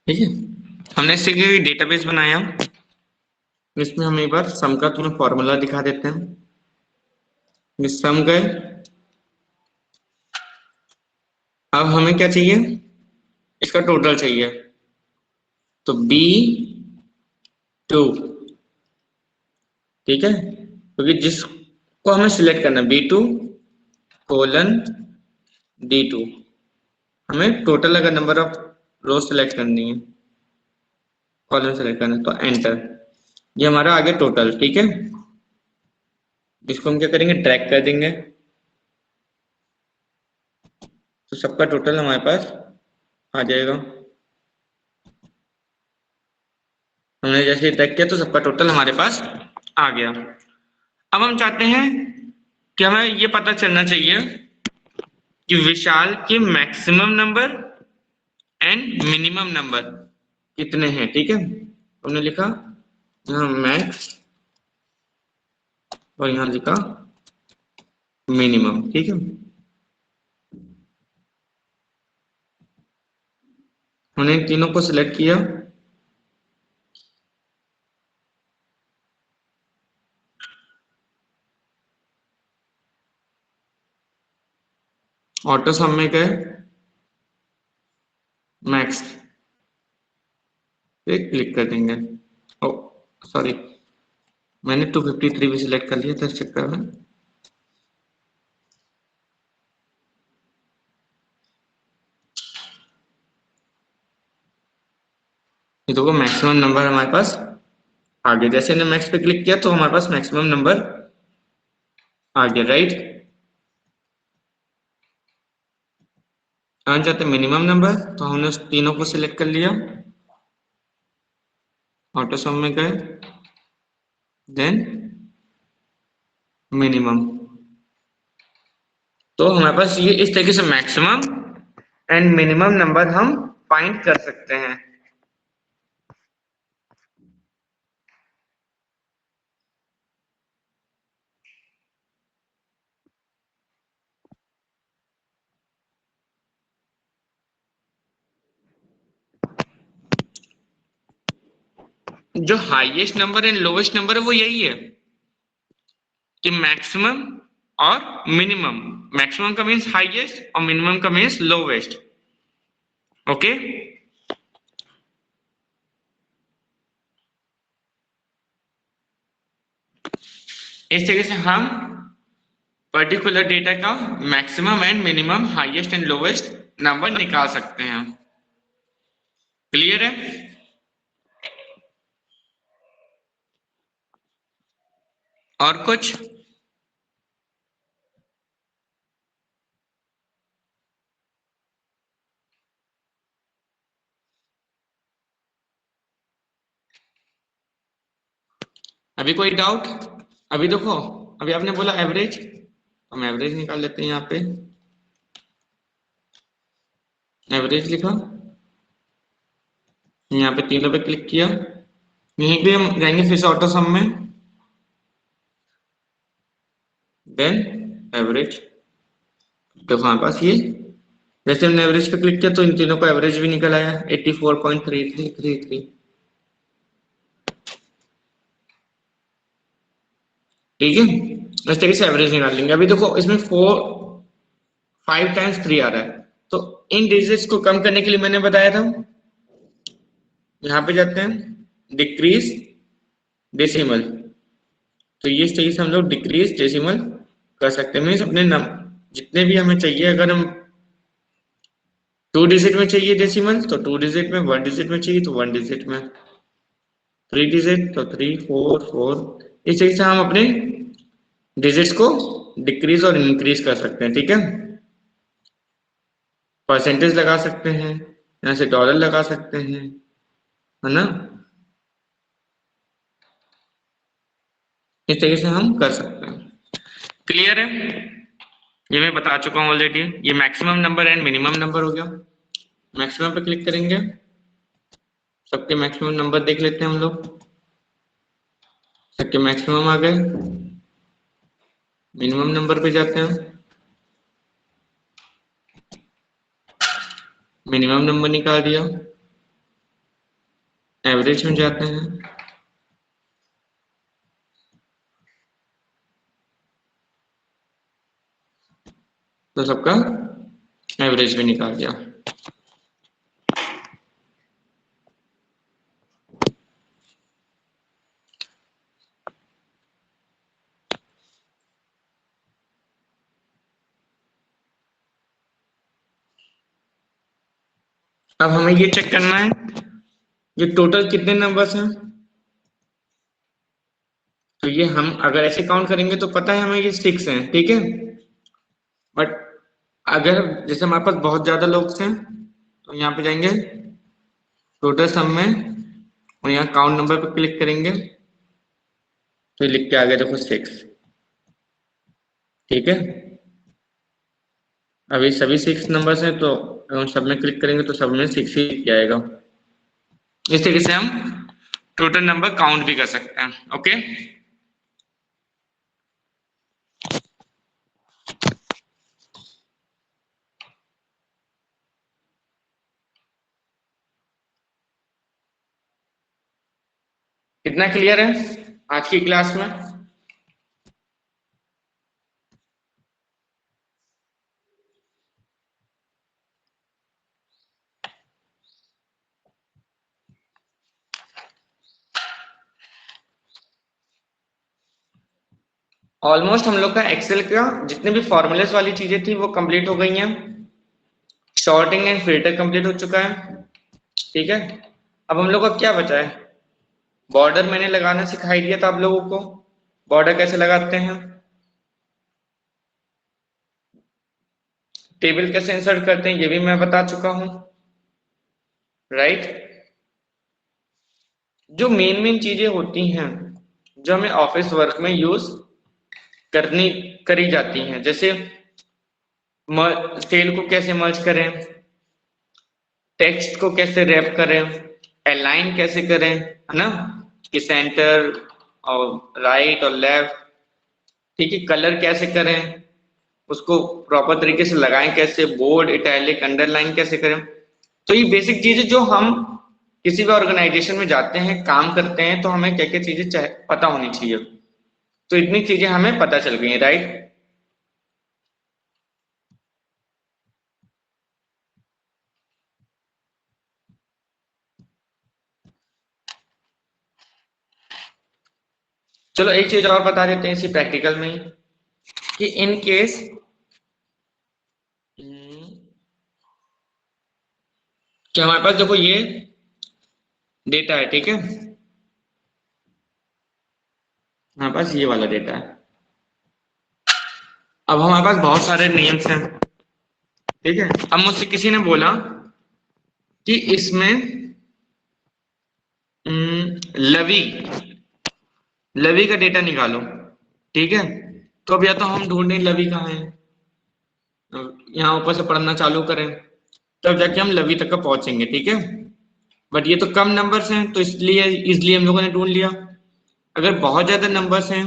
ठीक है, हमने इससे डेटाबेस बनाया। इसमें हम एक बार सम का तुम्हें फॉर्मूला दिखा देते हैं। इस सम गए, अब हमें क्या चाहिए, इसका टोटल चाहिए। तो B2, ठीक है, क्योंकि जिसको हमें सिलेक्ट करना है B2:D2, हमें टोटल अगर नंबर ऑफ रो सिलेक्ट करनी है, कॉलम सेलेक्ट करना है, तो एंटर। ये हमारा आगे टोटल, ठीक है। इसको हम क्या करेंगे, ड्रैग कर देंगे, तो सबका टोटल हमारे पास आ जाएगा। हमने जैसे ड्रैग किया तो सबका टोटल हमारे पास आ गया। अब हम चाहते हैं कि हमें ये पता चलना चाहिए कि विशाल के maximum number and minimum number कितने हैं, ठीक है। हमने लिखा यहाँ मैक्स और यहाँ लिखा मिनिमम, ठीक है। हमने इन तीनों को सिलेक्ट किया। ऑटो सम में गए, मैक्स पे क्लिक कर देंगे। ओ सॉरी, मैंने 253 भी सिलेक्ट कर लिया था इस चक्कर में। ये देखो मैक्सिमम नंबर हमारे पास आ गया। जैसे हमने मैक्स पे क्लिक किया तो हमारे पास मैक्सिमम नंबर आ गया, राइट। हम चाहते मिनिमम नंबर, तो हमने उस तीनों को सिलेक्ट कर लिया, ऑटो सम में गए, देन मिनिमम। तो हमारे पास ये इस तरीके से मैक्सिमम एंड मिनिमम नंबर हम फाइंड कर सकते हैं। जो highest number and lowest number है वो यही है कि मैक्सिमम और मिनिमम। मैक्सिमम का मीन्स हाईएस्ट और मिनिमम का मीन्स लोवेस्ट, ओके। इस तरीके से हम पर्टिकुलर डेटा का maximum and minimum, highest and lowest number निकाल सकते हैं। क्लियर है? और कुछ? अभी कोई डाउट? अभी देखो, अभी आपने बोला एवरेज, हम एवरेज निकाल लेते हैं। यहाँ पे एवरेज लिखा, यहाँ पे तीनों पे क्लिक किया, यहीं पे हम जाएंगे फिर से ऑटो सम में, देन एवरेज। तो हमारे पास ये, जैसे हमने एवरेज पे क्लिक किया तो इन तीनों का एवरेज भी निकल आया 84.3333। ठीक है, इस तरीके से एवरेज निकाल लेंगे। अभी देखो इसमें 5 टाइम्स 3 आ रहा है, तो इन डिजिट्स को कम करने के लिए मैंने बताया था, यहाँ पे जाते हैं डिक्रीज डेसिमल, तो ये तरीके से हम लोग डिक्रीज डेसिमल कर सकते हैं। मीन्स अपने जितने भी हमें चाहिए, अगर हम 2 डिजिट में चाहिए डेसिमल तो 2 डिजिट में, 1 डिजिट में चाहिए तो 1 डिजिट में, 3 डिजिट तो 3 4 4। इस तरीके से हम अपने डिजिट्स को डिक्रीज और इंक्रीज कर सकते हैं। ठीक है, परसेंटेज लगा सकते हैं, यहाँ से डॉलर लगा सकते हैं, है ना, इस तरीके से हम कर सकते हैं। क्लियर है? ये मैं बता चुका हूँ ऑलरेडी। ये maximum number and minimum number हो गया। मैक्सिमम पे क्लिक करेंगे, सबके मैक्सिमम नंबर देख लेते हैं हम लोग। सबके मैक्सिमम आ गए, मिनिमम नंबर पे जाते हैं, मिनिमम नंबर निकाल दिया, एवरेज में जाते हैं, तो सबका एवरेज भी निकाल दिया। अब हमें ये चेक करना है ये टोटल कितने नंबर्स हैं। तो ये हम अगर ऐसे काउंट करेंगे तो पता है हमें ये 6 हैं। ठीक है, बट अगर जैसे हमारे पास बहुत ज्यादा लोग हैं तो यहाँ पे जाएंगे टोटल सम में, और यहाँ काउंट नंबर पे क्लिक करेंगे तो ये लिख के आ गया देखो 6। ठीक है, अभी सभी 6 नंबर्स हैं तो अगर हम सब में क्लिक करेंगे तो सब में 6 ही लिख के आएगा। इस तरीके से हम टोटल नंबर काउंट भी कर सकते हैं। ओके, कितना क्लियर है आज की क्लास में? ऑलमोस्ट हम लोग का एक्सेल का जितने भी फॉर्मूलेस वाली चीजें थी वो कंप्लीट हो गई हैं। शॉर्टिंग एंड फिल्टर कंप्लीट हो चुका है। ठीक है, अब हम लोग का क्या बचा है? बॉर्डर मैंने लगाना सिखाई दिया था आप लोगों को, बॉर्डर कैसे लगाते हैं, टेबल कैसे इंसर्ट करते हैं ये भी मैं बता चुका हूं। राइट, जो मेन मेन चीजें होती हैं जो हमें ऑफिस वर्क में यूज करनी करी जाती हैं, जैसे सेल को कैसे मर्ज करें, टेक्स्ट को कैसे रैप करें, अलाइन कैसे करें, है ना, कि सेंटर और राइट और लेफ्ट। ठीक है, कलर कैसे करें, उसको प्रॉपर तरीके से लगाएं कैसे, बोल्ड इटैलिक अंडरलाइन कैसे करें। तो ये बेसिक चीजें जो हम किसी भी ऑर्गेनाइजेशन में जाते हैं काम करते हैं तो हमें क्या क्या चीजें पता होनी चाहिए। तो इतनी चीजें हमें पता चल गई हैं। राइट, चलो एक चीज और बता देते हैं इसी प्रैक्टिकल में ही, कि इन केस कि हमारे पास देखो ये डेटा है, ठीक है, हमारे पास ये वाला डेटा है। अब हमारे पास बहुत सारे नियम्स हैं, ठीक है। अब मुझसे किसी ने बोला कि इसमें लवी लवी का डेटा निकालो, ठीक है। तो अब या तो हम ढूंढें लवी कहाँ है, यहाँ ऊपर से पढ़ना चालू करें, तब जाके हम लवी तक का पहुंचेंगे, ठीक है। बट ये तो कम नंबर्स हैं, तो इसलिए इजली हम लोगों ने ढूंढ लिया। अगर बहुत ज्यादा नंबर्स हैं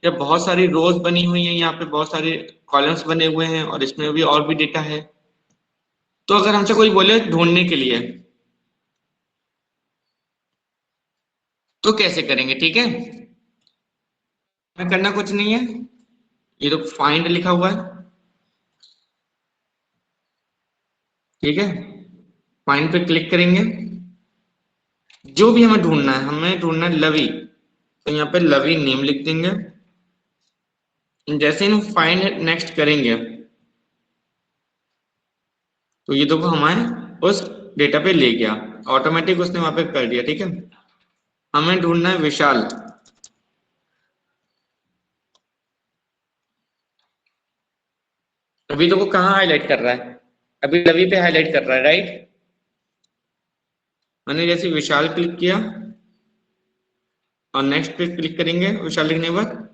या बहुत सारी रोज बनी हुई हैं, यहाँ पे बहुत सारे कॉलम्स बने हुए हैं और इसमें भी और भी डेटा है, तो अगर हमसे कोई बोले ढूंढने के लिए, तो कैसे करेंगे, ठीक है। हमें करना कुछ नहीं है, ये तो फाइंड लिखा हुआ है, ठीक है। फाइंड पे क्लिक करेंगे, जो भी हमें ढूंढना है, हमें ढूंढना है लवी, तो यहाँ पे लवी नेम लिख देंगे। जैसे ही हम फाइंड नेक्स्ट करेंगे, तो ये देखो हमारे उस डेटा पे ले गया, ऑटोमेटिक उसने वहां पे कर दिया, ठीक है। हमें ढूंढना है विशाल, अभी देखो कहाँ हाईलाइट कर रहा है, अभी लवी पे हाईलाइट कर रहा है, राइट। मैंने जैसे विशाल क्लिक किया और नेक्स्ट पे क्लिक करेंगे विशाल लिखने के बाद,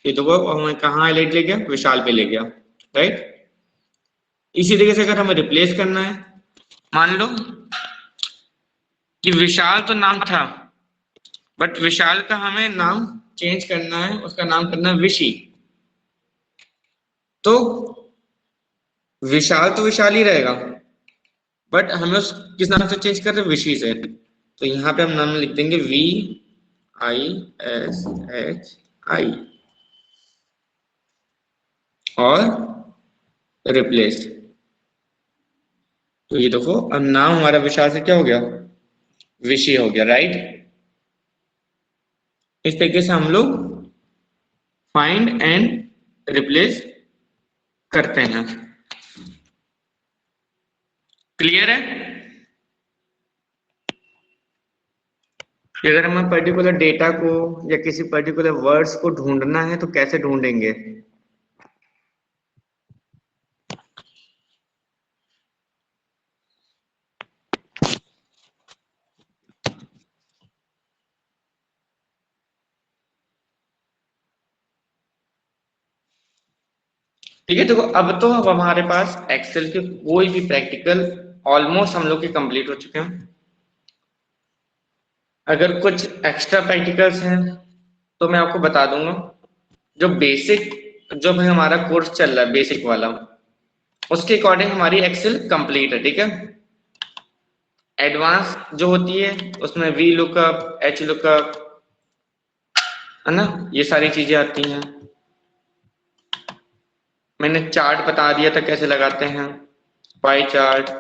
ये देखो हमें कहाँ हाईलाइट ले गया, विशाल पे ले गया, राइट। इसी तरीके से अगर हमें रिप्लेस करना है, मान लो कि विशाल तो नाम था, बट विशाल का हमें नाम चेंज करना है, उसका नाम करना है विशी, तो विशाल तो विशाल ही रहेगा, बट हमें उस किस नाम से चेंज कर रहे हैं, विशी से। तो यहाँ पे हम नाम लिख देंगे VISHI और रिप्लेस। तो ये देखो अब नाम हमारा विशाल से क्या हो गया, विशी हो गया, राइट। इस तरीके से हम लोग फाइंड एंड रिप्लेस करते हैं। क्लियर है कि अगर हमें पर्टिकुलर डेटा को या किसी पर्टिकुलर वर्ड्स को ढूंढना है तो कैसे ढूंढेंगे। ठीक है, देखो अब हमारे पास एक्सेल के कोई भी प्रैक्टिकल ऑलमोस्ट हम लोग के कंप्लीट हो चुके हैं। अगर कुछ एक्स्ट्रा प्रैक्टिकल्स हैं तो मैं आपको बता दूंगा। जो बेसिक जो भी हमारा कोर्स चल रहा है बेसिक वाला, उसके अकॉर्डिंग हमारी एक्सेल कंप्लीट है, ठीक है। एडवांस जो होती है उसमें वी लुकअप, एच लुकअप, है ना, ये सारी चीजें आती हैं। मैंने चार्ट बता दिया था कैसे लगाते हैं, पाई चार्ट,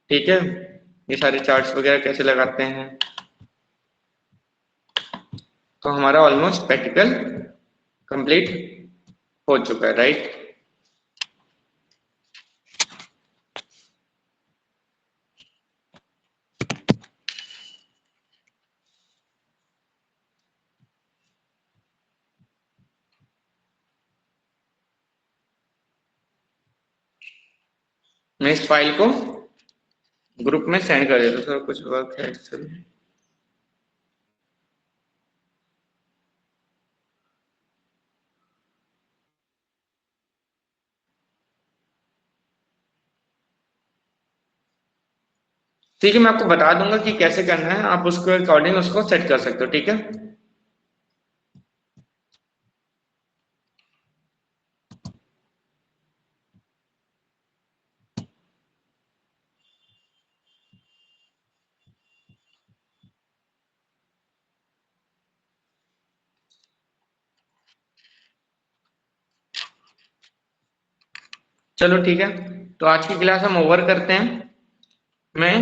ठीक है, ये सारे चार्ट्स वगैरह कैसे लगाते हैं। तो हमारा ऑलमोस्ट प्रैक्टिकल कंप्लीट हो चुका है, राइट। मैं इस फाइल को ग्रुप में सेंड कर देता हूँ, सर कुछ वर्क है एक्चुअली। ठीक है, मैं आपको बता दूंगा कि कैसे करना है, आप उसके अकॉर्डिंग उसको सेट कर सकते हो, ठीक है। चलो ठीक है, तो आज की क्लास हम ओवर करते हैं। मैं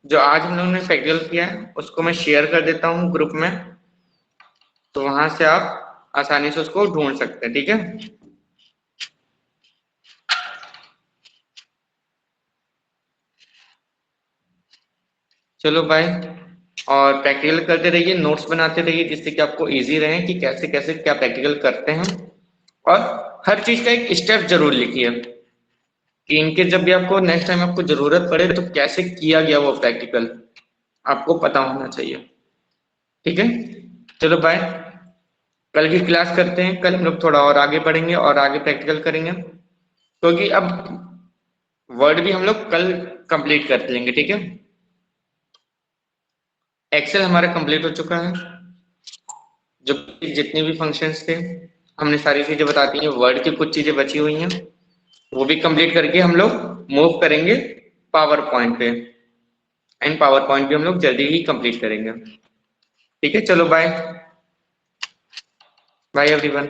जो आज हम लोगों ने प्रैक्टिकल किया है उसको मैं शेयर कर देता हूँ ग्रुप में, तो वहां से आप आसानी से उसको ढूंढ सकते हैं, ठीक है। चलो बाय। और प्रैक्टिकल करते रहिए, नोट्स बनाते रहिए, जिससे कि आपको इजी रहे कि कैसे कैसे क्या प्रैक्टिकल करते हैं। और हर चीज का एक स्टेप जरूर लिखिए कि इनके जब भी आपको नेक्स्ट टाइम आपको जरूरत पड़े तो कैसे किया गया वो प्रैक्टिकल आपको पता होना चाहिए। ठीक है, चलो बाय। कल की क्लास करते हैं, कल हम लोग थोड़ा और आगे बढ़ेंगे और आगे प्रैक्टिकल करेंगे, क्योंकि अब वर्ड भी हम लोग कल कंप्लीट कर लेंगे। ठीक है, एक्सेल हमारा कंप्लीट हो चुका है, जो जितने भी फंक्शंस थे हमने सारी चीजें बता दी हैं। वर्ड की कुछ चीजें बची हुई हैं, वो भी कंप्लीट करके हम लोग मूव करेंगे पावर पॉइंट पे, एंड पावर पॉइंट भी हम लोग जल्दी ही कंप्लीट करेंगे। ठीक है, चलो बाय बाय एवरीवन।